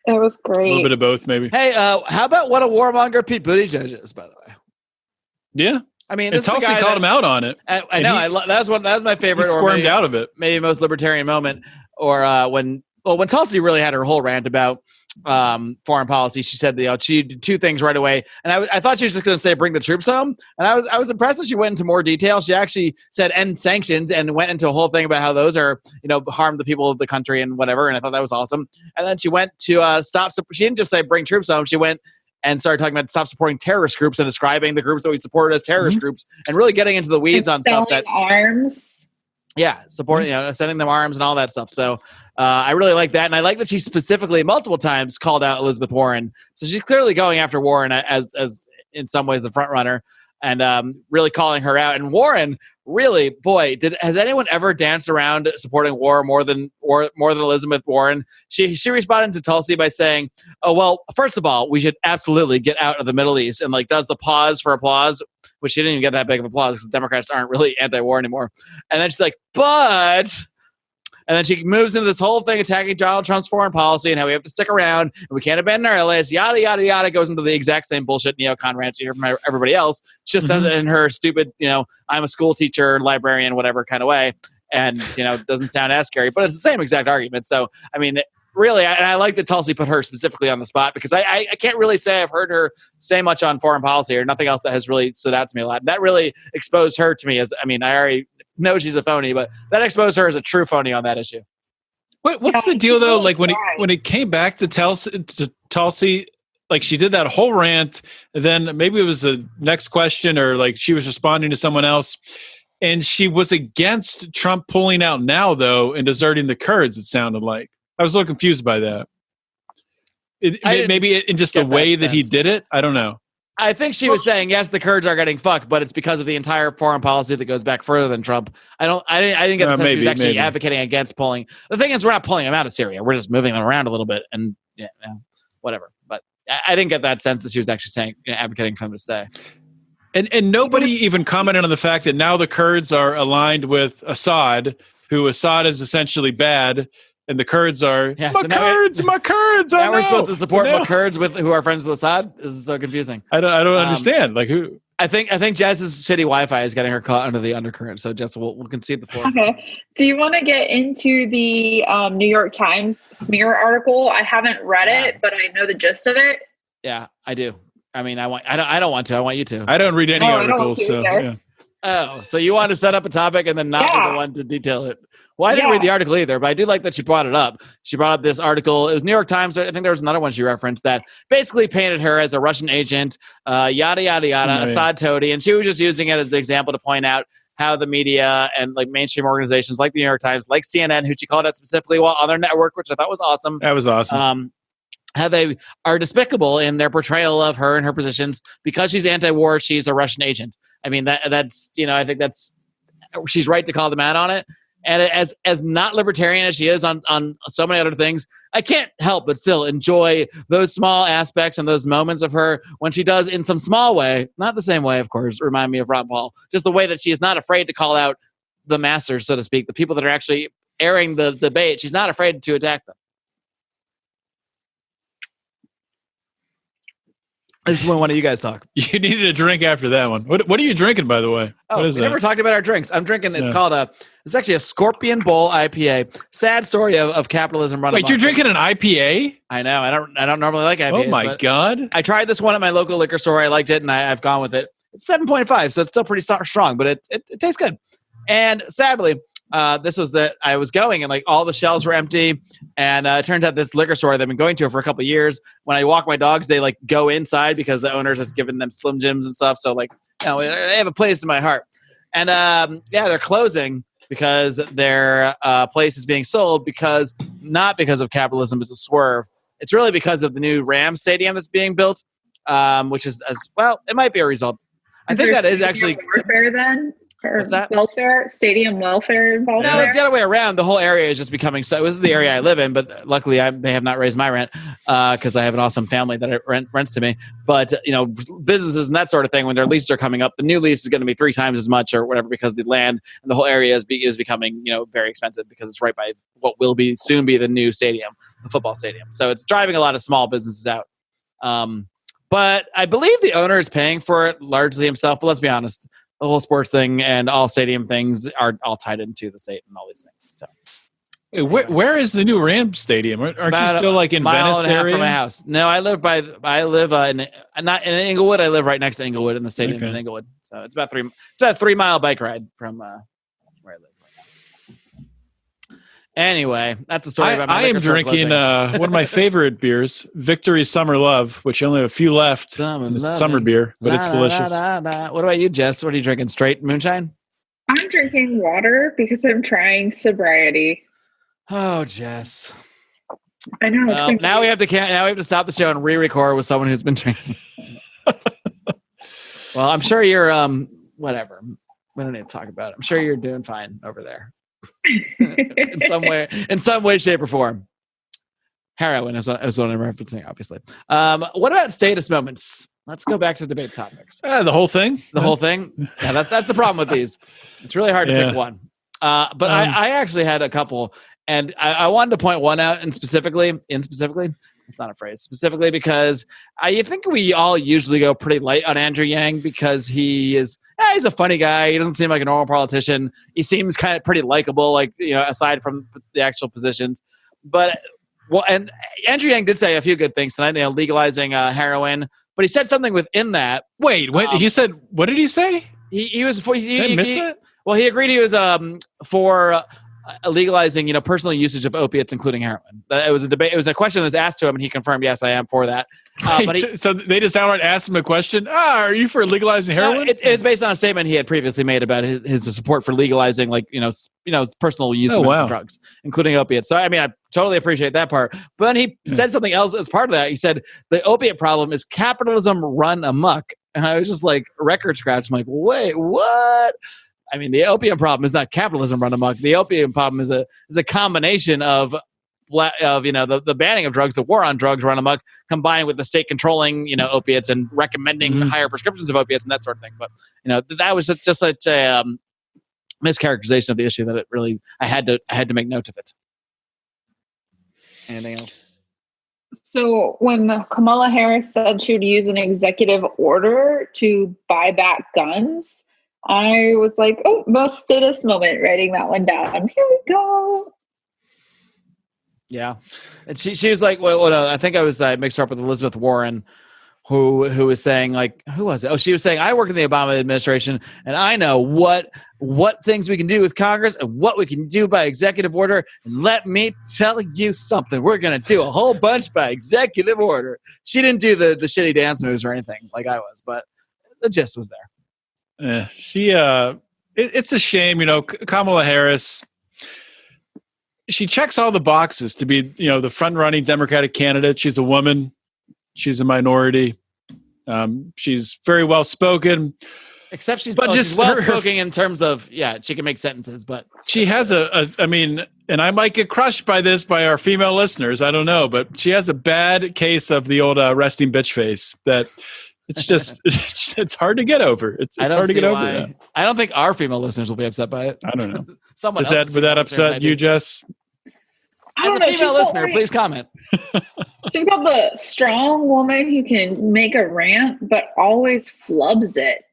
It was great. A little bit of both, maybe. Hey, how about what a warmonger Pete Buttigieg is, by the way? Yeah. I mean, and Tulsi called him out on it. I know. That was my favorite. He squirmed out of it. Maybe most libertarian moment, or when Tulsi really had her whole rant about foreign policy. She said, she did 2 things right away, and I thought she was just going to say bring the troops home, and I was impressed that she went into more detail. She actually said end sanctions and went into a whole thing about how those are harm the people of the country and whatever, and I thought that was awesome. And then she went to stop. She didn't just say bring troops home. She went and started talking about stop supporting terrorist groups and describing the groups that we supported as terrorist groups, and really getting into the weeds on stuff that arms. Yeah, supporting, sending them arms and all that stuff. So I really like that, and I like that she specifically multiple times called out Elizabeth Warren. So she's clearly going after Warren as in some ways the front runner, and really calling her out. And Warren, really, boy, has anyone ever danced around supporting war more than Elizabeth Warren? She responded to Tulsi by saying, "Oh well, first of all, we should absolutely get out of the Middle East," and like does the pause for applause, which she didn't even get that big of applause because Democrats aren't really anti-war anymore. And then she's like, "But." And then she moves into this whole thing attacking Donald Trump's foreign policy and how we have to stick around and we can't abandon our allies, yada, yada, yada, goes into the exact same bullshit neocon rants you hear from everybody else. She just says it in her stupid, I'm a school teacher, librarian, whatever kind of way. And, it doesn't sound as scary, but it's the same exact argument. So, I mean, really, and I like that Tulsi put her specifically on the spot because I can't really say I've heard her say much on foreign policy or nothing else that has really stood out to me a lot. And that really exposed her to me as, I already know she's a phony, but that exposed her as a true phony on that issue. What's the deal though? Like when it came back to Tulsi, like she did that whole rant, and then maybe it was the next question or like she was responding to someone else, and she was against Trump pulling out now though and deserting the Kurds. It sounded like I was a little confused by that. Maybe in just the way that he did it. I don't know. I think she was saying, yes, the Kurds are getting fucked, but it's because of the entire foreign policy that goes back further than Trump. I didn't get the sense she was actually advocating against pulling. The thing is, we're not pulling them out of Syria. We're just moving them around a little bit and whatever. But I didn't get that sense that she was actually saying, advocating for them to stay. And nobody even commented on the fact that now the Kurds are aligned with Assad, who Assad is essentially bad. And the Kurds are my Kurds. Now we're supposed to support my Kurds who are friends with Assad. This is so confusing. I don't understand. Like who? I think Jess's shitty Wi-Fi is getting her caught under the undercurrent. So Jess, we'll concede the floor. Okay. Do you want to get into the New York Times smear article? I haven't read it, but I know the gist of it. Yeah, I do. I don't want to. I want you to. I don't read any articles. So yeah. Oh, so you want to set up a topic and then not be the one to detail it. Well, I didn't read the article either, but I do like that she brought it up. She brought up this article. It was New York Times. I think there was another one she referenced that basically painted her as a Russian agent, yada, yada, yada, Assad toady. And she was just using it as an example to point out how the media and like mainstream organizations like the New York Times, like CNN, who she called out specifically while on their network, which I thought was awesome. That was awesome. How they are despicable in their portrayal of her and her positions because she's anti-war. She's a Russian agent. I mean, that's I think she's right to call them out on it. And as not libertarian as she is on so many other things, I can't help but still enjoy those small aspects and those moments of her when she does in some small way, not the same way, of course, remind me of Ron Paul, just the way that she is not afraid to call out the masters, so to speak, the people that are actually airing the debate. She's not afraid to attack them. This is when one of you guys talk. You needed a drink after that one. What are you drinking, by the way? Oh, what is we that? never talked about our drinks. I'm drinking. It's called it's actually a Scorpion Bowl IPA. Sad story of capitalism running. Wait, you're drinking an IPA? I know. I don't normally like IPAs. Oh my God! I tried this one at my local liquor store. I liked it, and I've gone with it. It's 7.5, so it's still pretty strong, but it tastes good. And sadly, this was I was going, and like all the shelves were empty. And it turns out this liquor store that I've been going to for a couple of years, when I walk my dogs, they like go inside because the owners has given them Slim Jims and stuff. So like, they have a place in my heart. And they're closing because their place is being sold not because of capitalism, it's a swerve. It's really because of the new Rams stadium that's being built, which is it might be a result. I think that is actually warfare then. Or what's that? Welfare, stadium welfare involved. No, it's the other way around. The whole area is just becoming so. This is the area I live in, but luckily they have not raised my rent because I have an awesome family that rents to me. But businesses and that sort of thing, when their leases are coming up, the new lease is going to be 3 times as much or whatever because the land and the whole area is becoming very expensive because it's right by what will soon be the new stadium, the football stadium. So it's driving a lot of small businesses out. But I believe the owner is paying for it largely himself. But let's be honest. The whole sports thing and all stadium things are all tied into the state and all these things. So, where is the new Rams stadium? Aren't you still like in Venice area? From my house. No, I live not in Inglewood. I live right next to Inglewood, and the stadium's in Inglewood. So it's about a 3-mile bike ride from where I live. Anyway, that's the story about my liquor store drinking one of my favorite beers, Victory Summer Love, which I only have a few left. Summer beer, but it's delicious. What about you, Jess? What are you drinking? Straight moonshine? I'm drinking water because I'm trying sobriety. Oh, Jess. I know. Now we have to stop the show and re-record with someone who's been drinking. Well, I'm sure you're whatever. We don't need to talk about it. I'm sure you're doing fine over there. in some way, shape, or form. Heroin is what I'm referencing, obviously. What about status moments? Let's go back to debate topics. The whole thing? The whole thing? Yeah, that's the problem with these. It's really hard to pick one. But I actually had a couple, and I wanted to point one out specifically. It's not a phrase. Specifically because you think we all usually go pretty light on Andrew Yang because he's a funny guy. He doesn't seem like a normal politician. He seems kind of pretty likable, aside from the actual positions. But and Andrew Yang did say a few good things tonight, legalizing heroin. But he said something within that. Wait, he said, what did he say? He was for. I missed that? Well, he agreed he was for legalizing, personal usage of opiates, including heroin. It was a debate. It was a question that was asked to him, and he confirmed, "Yes, I am for that." So they just outright asked him a question. Are you for legalizing heroin? No, it was based on a statement he had previously made about his support for legalizing, personal use of drugs, including opiates. So, I mean, I totally appreciate that part. But then he said something else as part of that. He said the opiate problem is capitalism run amok, and I was just like record scratch. I'm like, wait, what? I mean, the opium problem is not capitalism run amok. The opium problem is a combination of the banning of drugs, the war on drugs run amok, combined with the state controlling opiates and recommending higher prescriptions of opiates and that sort of thing. But that was just such a mischaracterization of the issue that it really I had to make note of it. Anything else? So when Kamala Harris said she would use an executive order to buy back guns, I was like, oh, most status moment, writing that one down. Here we go. Yeah. And she was like, I think I mixed her up with Elizabeth Warren, who was saying, like, who was it? Oh, she was saying, I work in the Obama administration, and I know what things we can do with Congress and what we can do by executive order. And let me tell you something. We're going to do a whole bunch by executive order. She didn't do the shitty dance moves or anything like I was, but the gist was there. It's a shame, Kamala Harris, she checks all the boxes to be, the front-running Democratic candidate. She's a woman. She's a minority. She's very well-spoken. Except she's well-spoken in terms of, she can make sentences, but... She has and I might get crushed by this by our female listeners, I don't know, but she has a bad case of the old resting bitch face that... It's just, it's hard to get over. It's hard to get over that. I don't think our female listeners will be upset by it. I don't know. Someone would that upset you, Jess? As a female listener, please comment. She's got the strong woman who can make a rant, but always flubs it.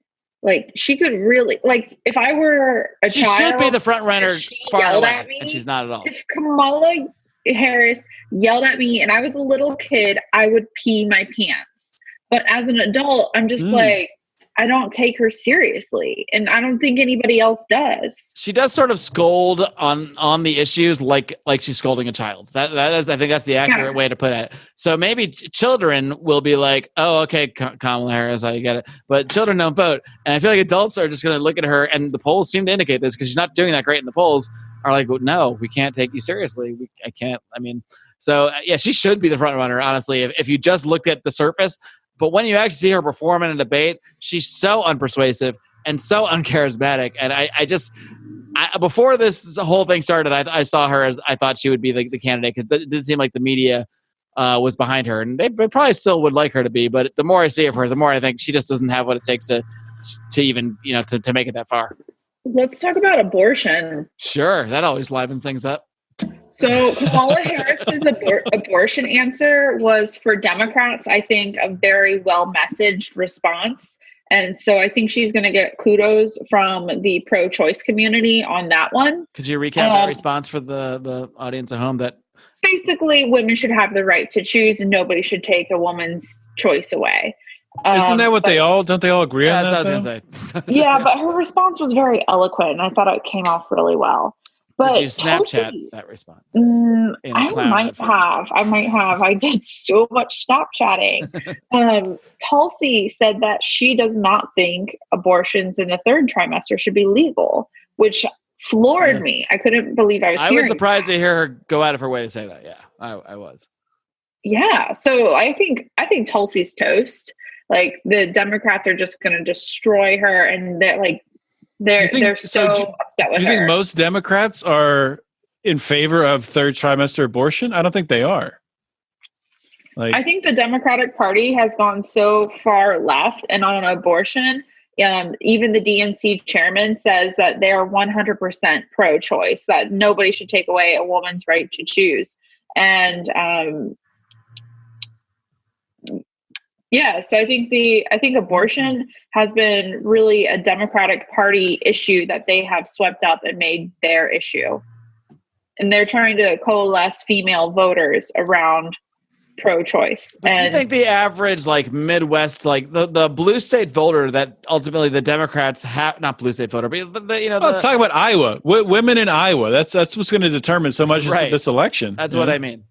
Like she could really like if I were a she child, should be the front runner she far and yelled away, at me, and she's not at all. If Kamala Harris yelled at me and I was a little kid, I would pee my pants. But as an adult, I'm just like, I don't take her seriously, and I don't think anybody else does. She does sort of scold on the issues like she's scolding a child. That is, I think that's the accurate way to put it. So maybe children will be like, "Oh, okay, Kamala Harris, I get it," but children don't vote, and I feel like adults are just going to look at her, and the polls seem to indicate this because she's not doing that great in the polls. Are like, well, no, we can't take you seriously. I can't. I mean, so yeah, she should be the front runner, honestly. If you just looked at the surface. But when you actually see her perform in a debate, she's so unpersuasive and so uncharismatic. And I before this whole thing started, I saw her as I thought she would be the candidate because it did seem like the media was behind her. And they probably still would like her to be. But the more I see of her, the more I think she just doesn't have what it takes to even, to make it that far. Let's talk about abortion. Sure. That always livens things up. So Kamala Harris's abortion answer was for Democrats, I think, a very well-messaged response. And so I think she's going to get kudos from the pro-choice community on that one. Could you recap that response for the audience at home? That basically women should have the right to choose and nobody should take a woman's choice away. Isn't that what don't they all agree on that? That's what I was going to say. Yeah, but her response was very eloquent and I thought it came off really well. But did you Snapchat that response? I might have. I did so much Snapchatting. Tulsi said that she does not think abortions in the third trimester should be legal, which floored me. I couldn't believe I was surprised to hear her go out of her way to say that. Yeah, I was. Yeah. So I think Tulsi's toast. Like the Democrats are just going to destroy her, and they're like. They're so upset with her. Do you think most Democrats are in favor of third trimester abortion? I don't think they are. I think the Democratic Party has gone so far left and on abortion. Even the DNC chairman says that they are 100% pro-choice, that nobody should take away a woman's right to choose. And yeah, so I think abortion has been really a Democratic Party issue that they have swept up and made their issue. And they're trying to coalesce female voters around pro-choice. Do you think the average Midwest, the blue state voter that ultimately the Democrats have, not blue state voter, but let's talk about Iowa. Women in Iowa. That's what's going to determine so much of this election. That's what I mean.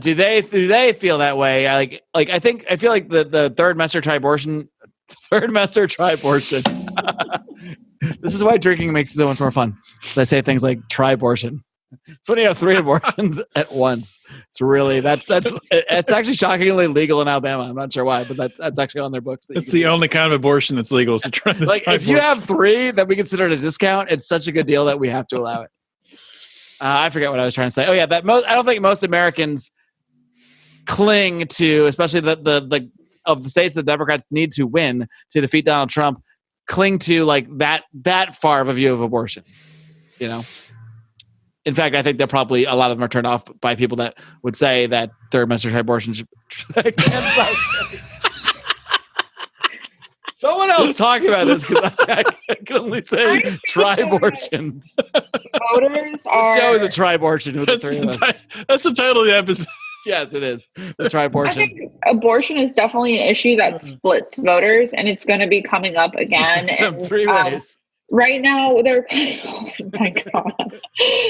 Do they feel that way? I feel like the third trimester tri-abortion. This is why drinking makes it so much more fun. So I say things like tri-abortion. It's when you have 3 abortions at once. It's really it's actually shockingly legal in Alabama. I'm not sure why, but that's actually on their books. It's the only kind of abortion that's legal. So if you have 3 that we consider it a discount, it's such a good deal that we have to allow it. I forget what I was trying to say. Oh yeah, I don't think most Americans cling to, especially the of the states the Democrats need to win to defeat Donald Trump, cling to that far of a view of abortion. In fact, I think that probably a lot of them are turned off by people that would say that third trimester abortion should. Someone else talk about this because I can only say tri-abortions. Voters are. The show is a tri-abortion with the 3 of us. That's the title of the episode. Yes, it is. The tri-abortion. I think abortion is definitely an issue that splits voters, and it's going to be coming up again. In 3 ways. Right now, oh my God.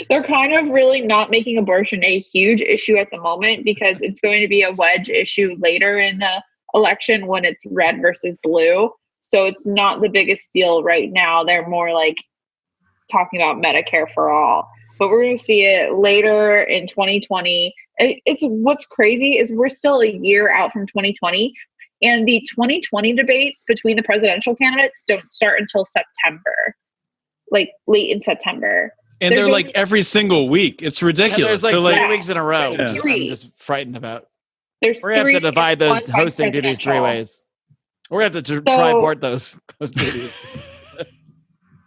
They're kind of really not making abortion a huge issue at the moment because it's going to be a wedge issue later in the election when it's red versus blue. So it's not the biggest deal right now. They're more talking about Medicare for all. But we're going to see it later in 2020. What's crazy is we're still a year out from 2020. And the 2020 debates between the presidential candidates don't start until September, late in September. And they're every single week. It's ridiculous. There's 3 weeks in a row. Yeah. I'm just frightened about. We're going to have to divide those hosting duties 3 ways. We're going to have to tri-abort those duties.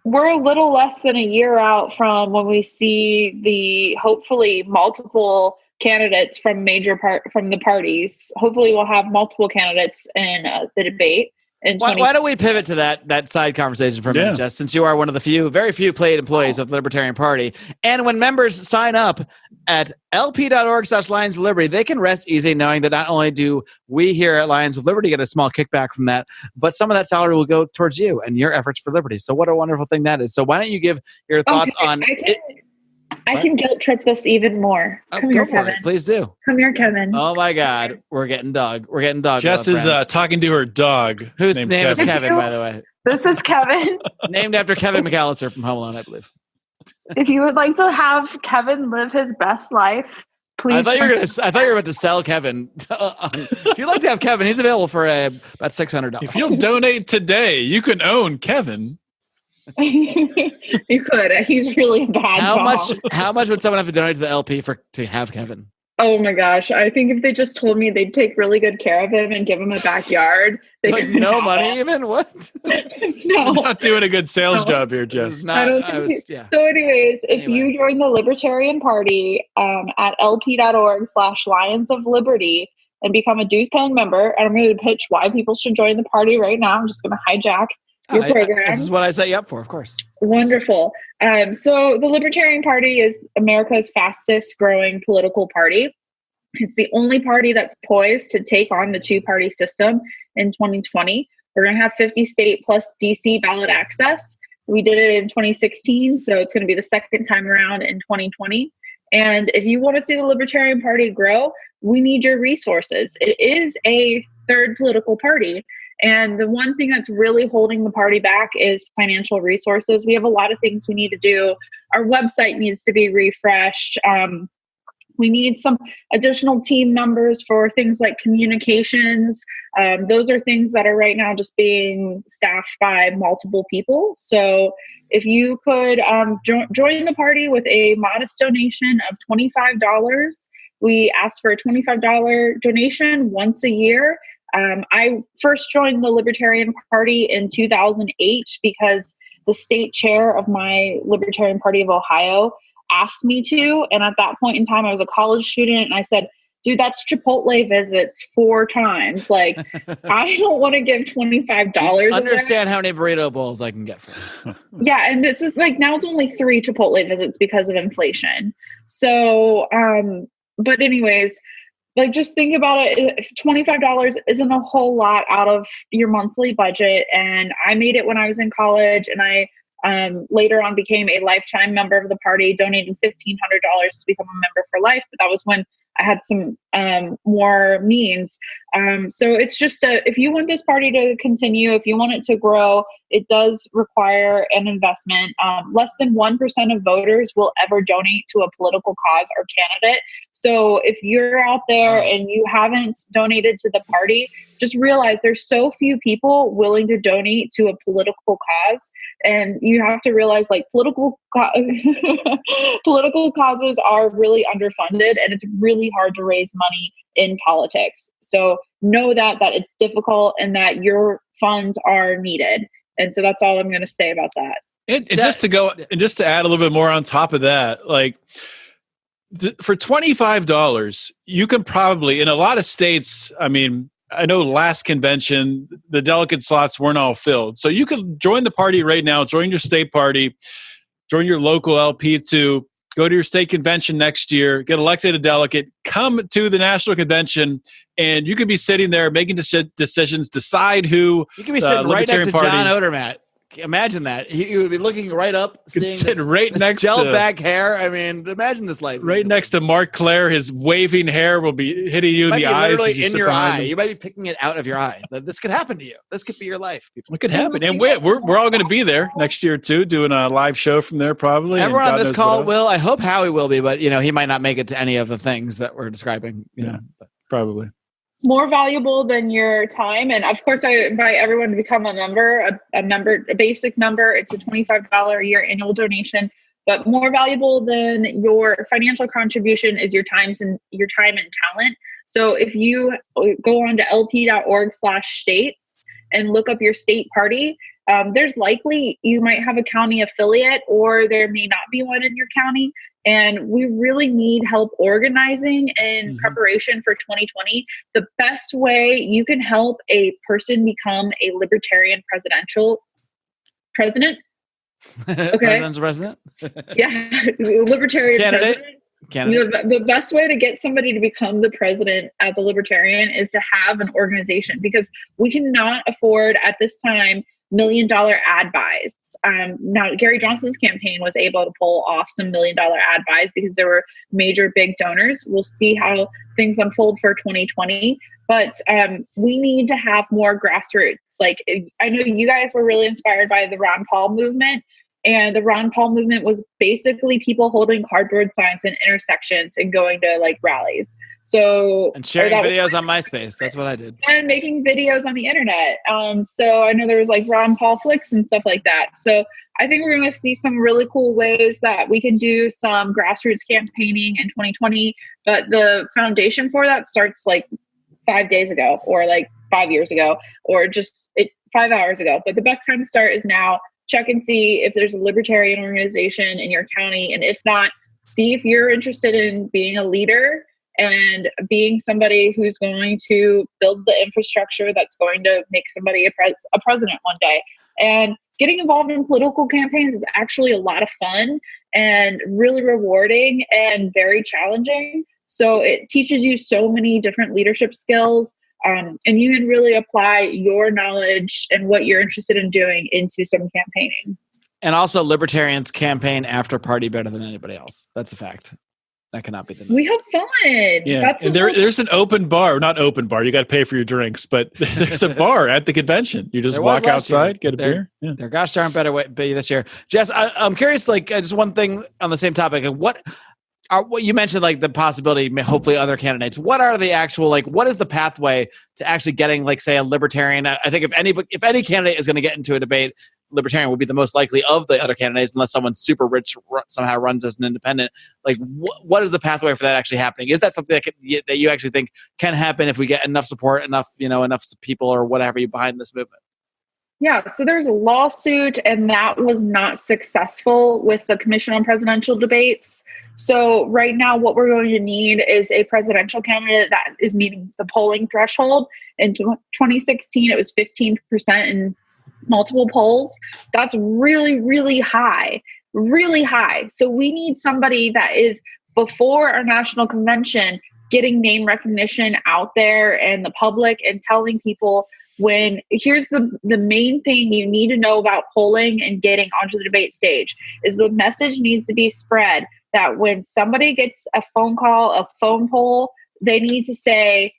We're a little less than a year out from when we see the hopefully multiple candidates from from the parties. Hopefully we'll have multiple candidates in the debate. Why don't we pivot to that side conversation for a minute, Jess, since you are one of the very few paid employees of the Libertarian Party. And when members sign up at lp.org/Lions of Liberty, they can rest easy knowing that not only do we here at Lions of Liberty get a small kickback from that, but some of that salary will go towards you and your efforts for liberty. So what a wonderful thing that is. So why don't you give your thoughts on it? I can guilt trip this even more. Come here, Kevin. Please do. Come here, Kevin. Oh my God, we're getting dog. Jess is talking to her dog. Whose name is Kevin, by the way. This is Kevin. Named after Kevin McAllister from Home Alone, I believe. If you would like to have Kevin live his best life, please. I thought you were about to sell Kevin. If you'd like to have Kevin, he's available for about $600. If you'll donate today, you can own Kevin. You could. He's really a bad. How much would someone have to donate to the LP to have Kevin? Oh my gosh! I think if they just told me they'd take really good care of him and give him a backyard, they like no money even. What? No, not doing a good sales job here, Jess. So, anyways, if you join the Libertarian Party at lp.org/Lions of Liberty and become a dues-paying member, and I'm going to pitch why people should join the party right now. I'm just going to hijack your program. This is what I set you up for, of course. Wonderful. So the Libertarian Party is America's fastest growing political party. It's the only party that's poised to take on the two-party system in 2020. We're going to have 50 state plus DC ballot access. We did it in 2016, so it's going to be the second time around in 2020. And if you want to see the Libertarian Party grow, we need your resources. It is a third political party. And the one thing that's really holding the party back is financial resources. We have a lot of things we need to do. Our website needs to be refreshed. We need some additional team members for things like communications. Those are things that are right now just being staffed by multiple people. So if you could join the party with a modest donation of $25, we ask for a $25 donation once a year. I first joined the Libertarian Party in 2008 because the state chair of my Libertarian Party of Ohio asked me to. And at that point in time, I was a college student and I said, dude, that's Chipotle visits 4 times. Like, I don't want to give $25. Understand how many burrito bowls I can get for this. Yeah. And it's just like, now it's only 3 Chipotle visits because of inflation. So, but anyways, like, just think about it. $25 isn't a whole lot out of your monthly budget. And I made it when I was in college, and I later on became a lifetime member of the party, donating $1,500 to become a member for life. But that was when I had some more means. So it's just if you want this party to continue, if you want it to grow, it does require an investment. Less than 1% of voters will ever donate to a political cause or candidate. So if you're out there and you haven't donated to the party, just realize there's so few people willing to donate to a political cause. And you have to realize, like, political causes are really underfunded, and it's really hard to raise money in politics. So know that it's difficult and that your funds are needed. And so that's all I'm going to say about that. And just to add a little bit more on top of that, like, for $25, you can probably, in a lot of states, I mean, I know last convention, the delegate slots weren't all filled. So you can join the party right now, join your state party, join your local LP to go to your state convention next year, get elected a delegate, come to the national convention, and you could be sitting there making decisions, decide who. You could be sitting right next to John Odermatt. Imagine that. He would be looking right up, seeing right next gel to back hair. I mean, imagine this life. Right next to Mark Claire, his waving hair will be hitting you in the eyes. Literally in your eye. You might be picking it out of your eye. This could happen to you. This could be your life. People. It could happen. And we're all going to be there next year too, doing a live show from there probably. Everyone on this call will. I hope Howie will be, but he might not make it to any of the things that we're describing. Probably. More valuable than your time. And of course, I invite everyone to become a member, a basic member. It's a $25 a year annual donation. But more valuable than your financial contribution is your time and talent. So if you go on to lp.org/states and look up your state party, there's likely you might have a county affiliate, or there may not be one in your county. And we really need help organizing in preparation for 2020. The best way you can help a person become a libertarian president. Okay. President's president? Yeah. Libertarian Candidate? president. The best way to get somebody to become the president as a libertarian is to have an organization, because we cannot afford at this time $1 million ad buys. Now, Gary Johnson's campaign was able to pull off some $1 million ad buys because there were major big donors. We'll see how things unfold for 2020. But we need to have more grassroots. Like, I know you guys were really inspired by the Ron Paul movement. And the Ron Paul movement was basically people holding cardboard signs in intersections and going to like rallies. And sharing videos on MySpace. That's what I did. And making videos on the internet. So I know there was like Ron Paul flicks and stuff like that. So I think we're going to see some really cool ways that we can do some grassroots campaigning in 2020. But the foundation for that starts like 5 days ago, or like 5 years ago, or just 5 hours ago. But the best time to start is now. Check and see if there's a libertarian organization in your county. And if not, see if you're interested in being a leader and being somebody who's going to build the infrastructure that's going to make somebody a president one day. And getting involved in political campaigns is actually a lot of fun and really rewarding and very challenging. So it teaches you so many different leadership skills. And you can really apply your knowledge and what you're interested in doing into some campaigning. And also, libertarians campaign after party better than anybody else. That's a fact. That cannot be denied. We have fun. Yeah, and there's an open bar. Not open bar. You got to pay for your drinks, but there's a bar at the convention. You just walk outside, get a beer. Yeah. There gosh darn better way be this year. Jess, I'm curious, like, just one thing on the same topic. What you mentioned, like the possibility, hopefully other candidates. What are the actual, like, what is the pathway to actually getting, like, say, a libertarian? I think if any candidate is going to get into a debate, libertarian would be the most likely of the other candidates, unless someone super rich somehow runs as an independent. Like, what is the pathway for that actually happening? Is that something that you actually think can happen if we get enough support, enough people or whatever you behind this movement? Yeah, so there's a lawsuit, and that was not successful with the Commission on Presidential Debates. So right now, what we're going to need is a presidential candidate that is meeting the polling threshold. In 2016, it was 15% in multiple polls. That's really, really high, really high. So we need somebody that is, before our national convention, getting name recognition out there in the public and telling people, here's the main thing you need to know about polling and getting onto the debate stage is the message needs to be spread that when somebody gets a phone call, a phone poll, they need to say,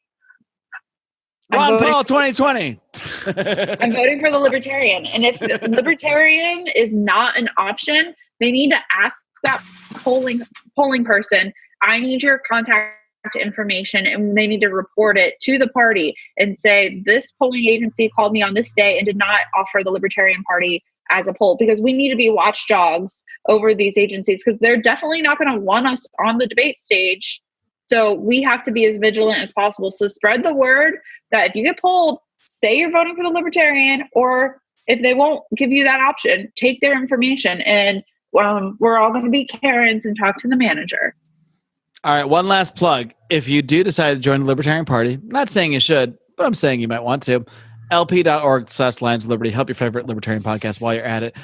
Ron Paul 2020. I'm voting for the libertarian. And if the libertarian is not an option, they need to ask that polling person, I need your contact information, and they need to report it to the party and say, this polling agency called me on this day and did not offer the Libertarian Party as a poll, because we need to be watchdogs over these agencies, because they're definitely not going to want us on the debate stage. So we have to be as vigilant as possible. So spread the word that if you get polled, say you're voting for the Libertarian, or if they won't give you that option, take their information, and we're all going to be Karens and talk to the manager. All right, one last plug. If you do decide to join the Libertarian Party, I'm not saying you should, but I'm saying you might want to. lp.org/Lions of Liberty. Help your favorite libertarian podcast while you're at it.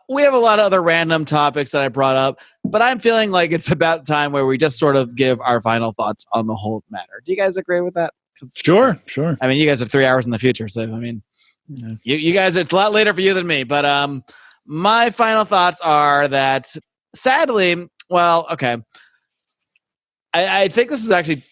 We have a lot of other random topics that I brought up, but I'm feeling like it's about time where we just sort of give our final thoughts on the whole matter. Do you guys agree with that? Sure. I mean, you guys are 3 hours in the future, so I mean, you guys, it's a lot later for you than me. But my final thoughts are that, sadly, well, okay. I think this is actually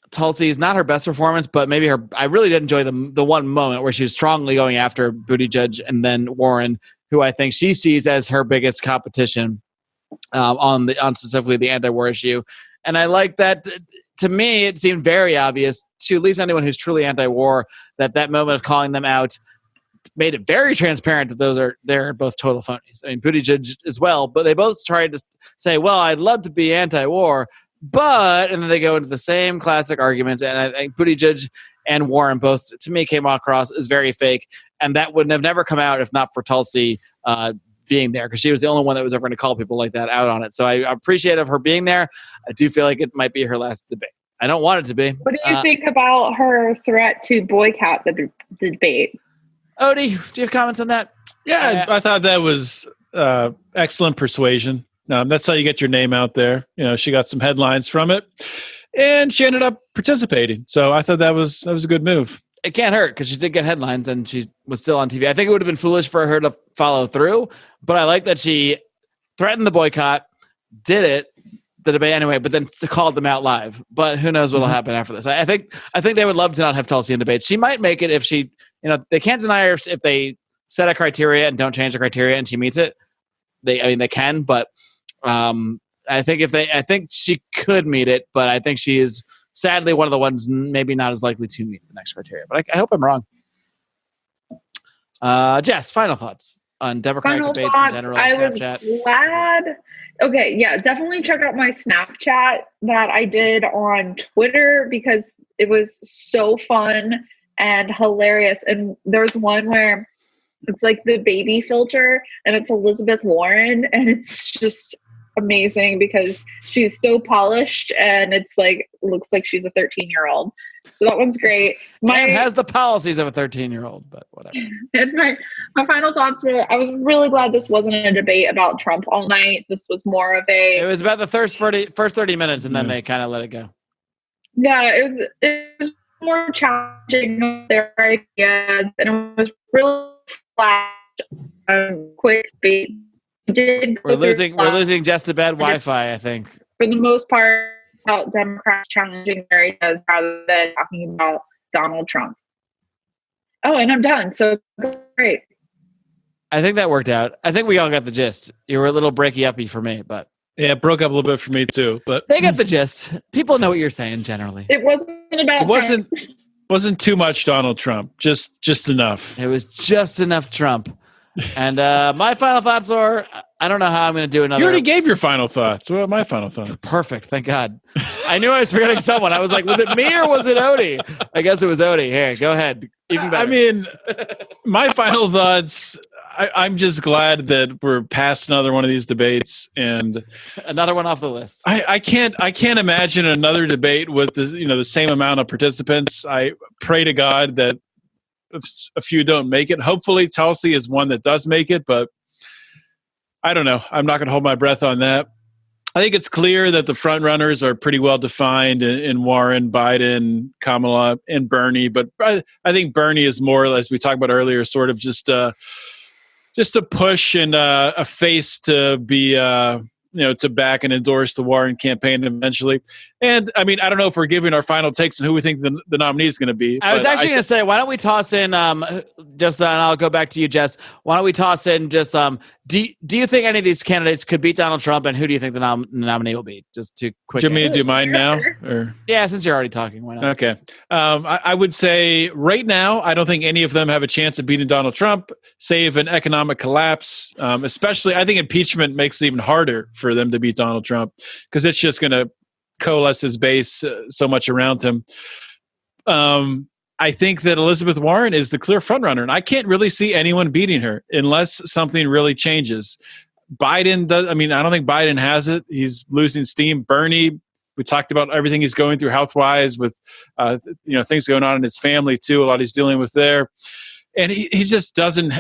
Tulsi's not her best performance, but maybe her. I really did enjoy the one moment where she was strongly going after Buttigieg and then Warren, who I think she sees as her biggest competition on specifically the anti-war issue. And I like that. To me, it seemed very obvious to at least anyone who's truly anti-war that moment of calling them out made it very transparent that they're both total phonies. I mean, Buttigieg as well, but they both tried to say, well, I'd love to be anti-war, but, and then they go into the same classic arguments, and I think Buttigieg and Warren both, to me, came across as very fake, and that would have never come out if not for Tulsi being there, because she was the only one that was ever going to call people like that out on it. So I appreciate of her being there. I do feel like it might be her last debate. I don't want it to be. What do you think about her threat to boycott the debate? Odie, do you have comments on that? Yeah, I thought that was excellent persuasion. That's how you get your name out there. She got some headlines from it, and she ended up participating. So I thought that was a good move. It can't hurt because she did get headlines and she was still on TV. I think it would have been foolish for her to follow through, but I like that she threatened the boycott, did it, the debate anyway, but then called them out live. But who knows what'll happen after this? I think they would love to not have Tulsi in debate. She might make it if she, they can't deny her if they set a criteria and don't change the criteria and she meets it. They can, but I think she could meet it, but I think she is sadly one of the ones maybe not as likely to meet the next criteria. But I hope I'm wrong. Jess, final thoughts on Democratic debates in general. I was glad. Okay, yeah, definitely check out my Snapchat that I did on Twitter because it was so fun and hilarious. And there's one where it's like the baby filter and it's Elizabeth Warren, and it's just amazing because she's so polished and it's like looks like she's a 13-year-old. So that one's great. And has the policies of a 13-year-old, but whatever. And my final thoughts were, I was really glad this wasn't a debate about Trump all night. This was more of It was about the first 30 minutes, and then they kind of let it go. Yeah, it was more challenging with their ideas, and it was really flat, quick debate. We're losing Jess to bad Wi-Fi, I think. For the most part, about Democrats challenging their ideas rather than talking about Donald Trump. Oh, and I'm done. So great. I think that worked out. I think we all got the gist. You were a little breaky-uppy for me, but yeah, it broke up a little bit for me too. But they get the gist. People know what you're saying generally. It wasn't too much Donald Trump. Just enough. It was just enough Trump. And my final thoughts are, I don't know how I'm going to do another. You already gave your final thoughts. What are my final thoughts? Perfect. Thank God. I knew I was forgetting someone. I was like, was it me or was it Odie? I guess it was Odie. Here, go ahead. Even better. I mean, my final thoughts, I'm just glad that we're past another one of these debates and another one off the list. I can't imagine another debate with the same amount of participants. I pray to God that a few don't make it. Hopefully Tulsi is one that does make it, but I don't know. I'm not going to hold my breath on that. I think it's clear that the front runners are pretty well defined in Warren, Biden, Kamala, and Bernie. But I think Bernie is more, as we talked about earlier, sort of just a push and a face to be to back and endorse the Warren campaign eventually. And I mean, I don't know if we're giving our final takes on who we think the nominee is going to be. I was actually going to say, why don't we toss in and I'll go back to you, Jess. Why don't we toss in just do you think any of these candidates could beat Donald Trump, and who do you think the nominee will be? Just two quick. Do you mean to do mine now? Or? Yeah, since you're already talking, why not? Okay. I would say right now, I don't think any of them have a chance of beating Donald Trump, save an economic collapse. Especially, I think impeachment makes it even harder for them to beat Donald Trump because it's just going to coalesce his base so much around him. I think that Elizabeth Warren is the clear frontrunner, and I can't really see anyone beating her unless something really changes. Biden does. I mean, I don't think Biden has it. He's losing steam. Bernie, we talked about everything he's going through health-wise with, things going on in his family too. A lot he's dealing with there, and he just doesn't.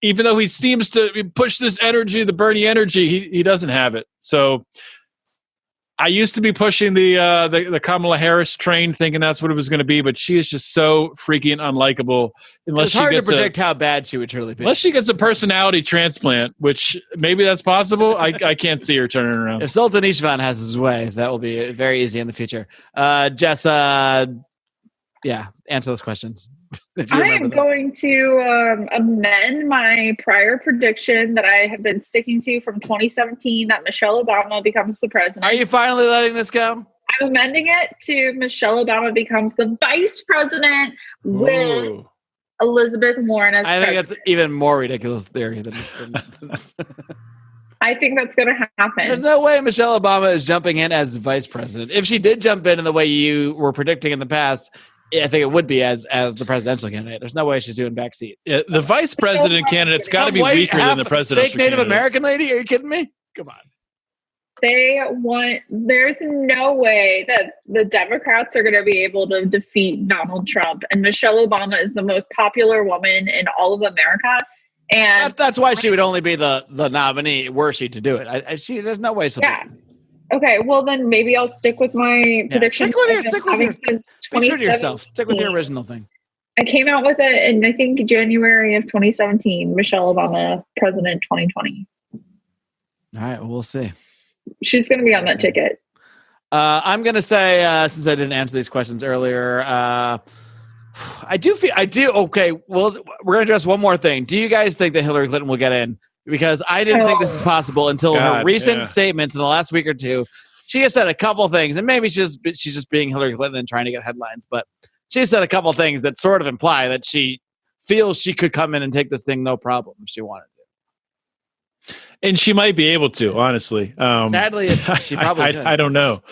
Even though he seems to push this energy, the Bernie energy, he doesn't have it. So I used to be pushing the Kamala Harris train, thinking that's what it was going to be, but she is just so freaking unlikable. It's hard to predict how bad she would truly be. Unless she gets a personality transplant, which maybe that's possible. I can't see her turning around. If Sultan Ishvan has his way, that will be very easy in the future. Jess, answer those questions. I am going to amend my prior prediction that I have been sticking to from 2017 that Michelle Obama becomes the president. Are you finally letting this go? I'm amending it to Michelle Obama becomes the vice president with Elizabeth Warren as president. I think that's even more ridiculous theory than I think that's going to happen. There's no way Michelle Obama is jumping in as vice president. If she did jump in the way you were predicting in the past, I think it would be as the presidential candidate. There's no way she's doing backseat. Yeah, the vice president candidate's got to be white, weaker than the presidential fake Native candidate. American lady? Are you kidding me? Come on. There's no way that the Democrats are going to be able to defeat Donald Trump. And Michelle Obama is the most popular woman in all of America. And that's why she would only be the nominee were she to do it. There's no way. Yeah. Okay. Well, then maybe I'll stick with my prediction. Stick with your. Be true to yourself. Stick with your original thing. I came out with it in, I think, January of 2017. Michelle Obama, President 2020. All right. Well, we'll see. She's going to be on that ticket. I'm going to say, since I didn't answer these questions earlier, I do. Okay. Well, we're going to address one more thing. Do you guys think that Hillary Clinton will get in? Because I didn't think this is possible until her recent statements in the last week or two. She has said a couple things, and maybe she's just being Hillary Clinton and trying to get headlines, but she has said a couple things that sort of imply that she feels she could come in and take this thing no problem if she wanted to. And she might be able to, honestly. Sadly, she probably could. I don't know.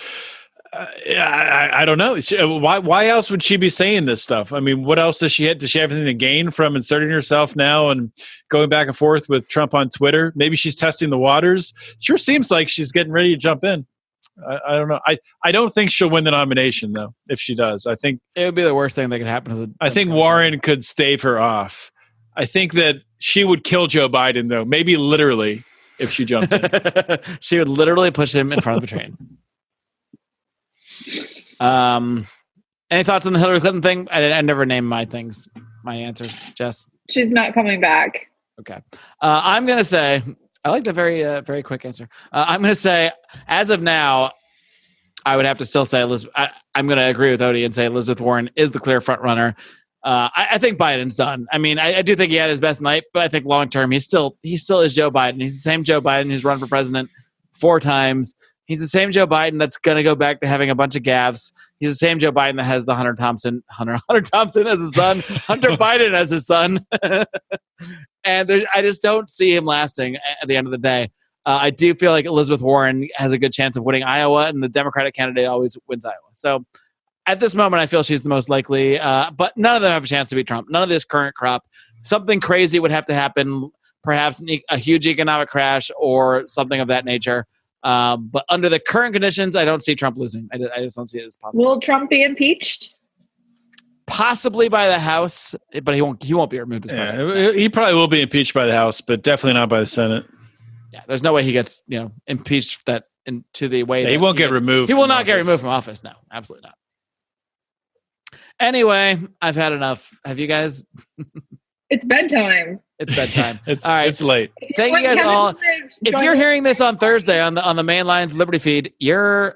I don't know. Why else would she be saying this stuff? I mean, what else does she have? Does she have anything to gain from inserting herself now and going back and forth with Trump on Twitter? Maybe she's testing the waters. Sure seems like she's getting ready to jump in. I don't know. I don't think she'll win the nomination, though, if she does. I think it would be the worst thing that could happen to the I think Warren could stave her off. I think that she would kill Joe Biden, though, maybe literally, if she jumped in. She would literally push him in front of a train. Any thoughts on the Hillary Clinton thing? I never named my answers. Jess? She's not coming back. Okay. I'm going to say, I like the very quick answer. I'm going to say, as of now, I would have to still say Elizabeth. I'm going to agree with Odie and say Elizabeth Warren is the clear front runner. I think Biden's done. I mean, I do think he had his best night, but I think long term, he still is Joe Biden. He's the same Joe Biden who's run for president 4 times. He's the same Joe Biden that's going to go back to having a bunch of gaffes. He's the same Joe Biden that has the Hunter Thompson as his son, Hunter Biden as his son. And I just don't see him lasting at the end of the day. I do feel like Elizabeth Warren has a good chance of winning Iowa, and the Democratic candidate always wins Iowa. So at this moment, I feel she's the most likely, but none of them have a chance to beat Trump. None of this current crop. Something crazy would have to happen, perhaps a huge economic crash or something of that nature. But under the current conditions, I don't see Trump losing. I just don't see it as possible. Will Trump be impeached? Possibly by the House, but he won't be removed as president. He probably will be impeached by the House, but definitely not by the Senate. Yeah, there's no way he gets impeached into the way he won't get removed. He will not get removed from office. No, absolutely not. Anyway, I've had enough. Have you guys? It's bedtime. It's bedtime. It's all right. It's late. Thank you guys all. If you're hearing this on Thursday on the main Lions Liberty feed, you're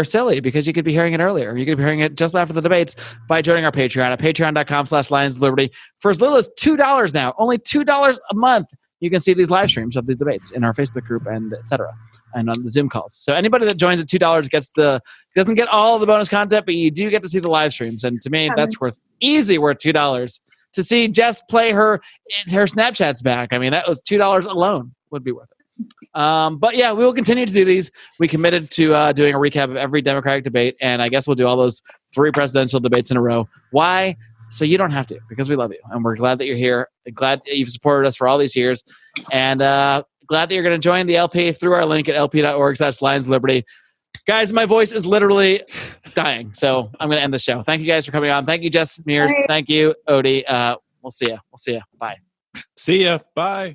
silly because you could be hearing it earlier. You could be hearing it just after the debates by joining our Patreon at patreon.com/LionsLiberty. For as little as $2 now, only $2 a month, you can see these live streams of these debates in our Facebook group and etc. and on the Zoom calls. So anybody that joins at $2 doesn't get all the bonus content, but you do get to see the live streams. And to me, that's worth $2 to see Jess play her Snapchats back. I mean, that was $2 alone would be worth it. But yeah, we will continue to do these. We committed to doing a recap of every Democratic debate, and I guess we'll do all those 3 presidential debates in a row. Why? So you don't have to, because we love you, and we're glad that you're here. Glad that you've supported us for all these years, and glad that you're going to join the LP through our link at lp.org/LionsLiberty. Guys, my voice is literally dying, so I'm going to end the show. Thank you guys for coming on. Thank you, Jess Mears. Thank you, Odie. We'll see you. Bye. See ya. Bye.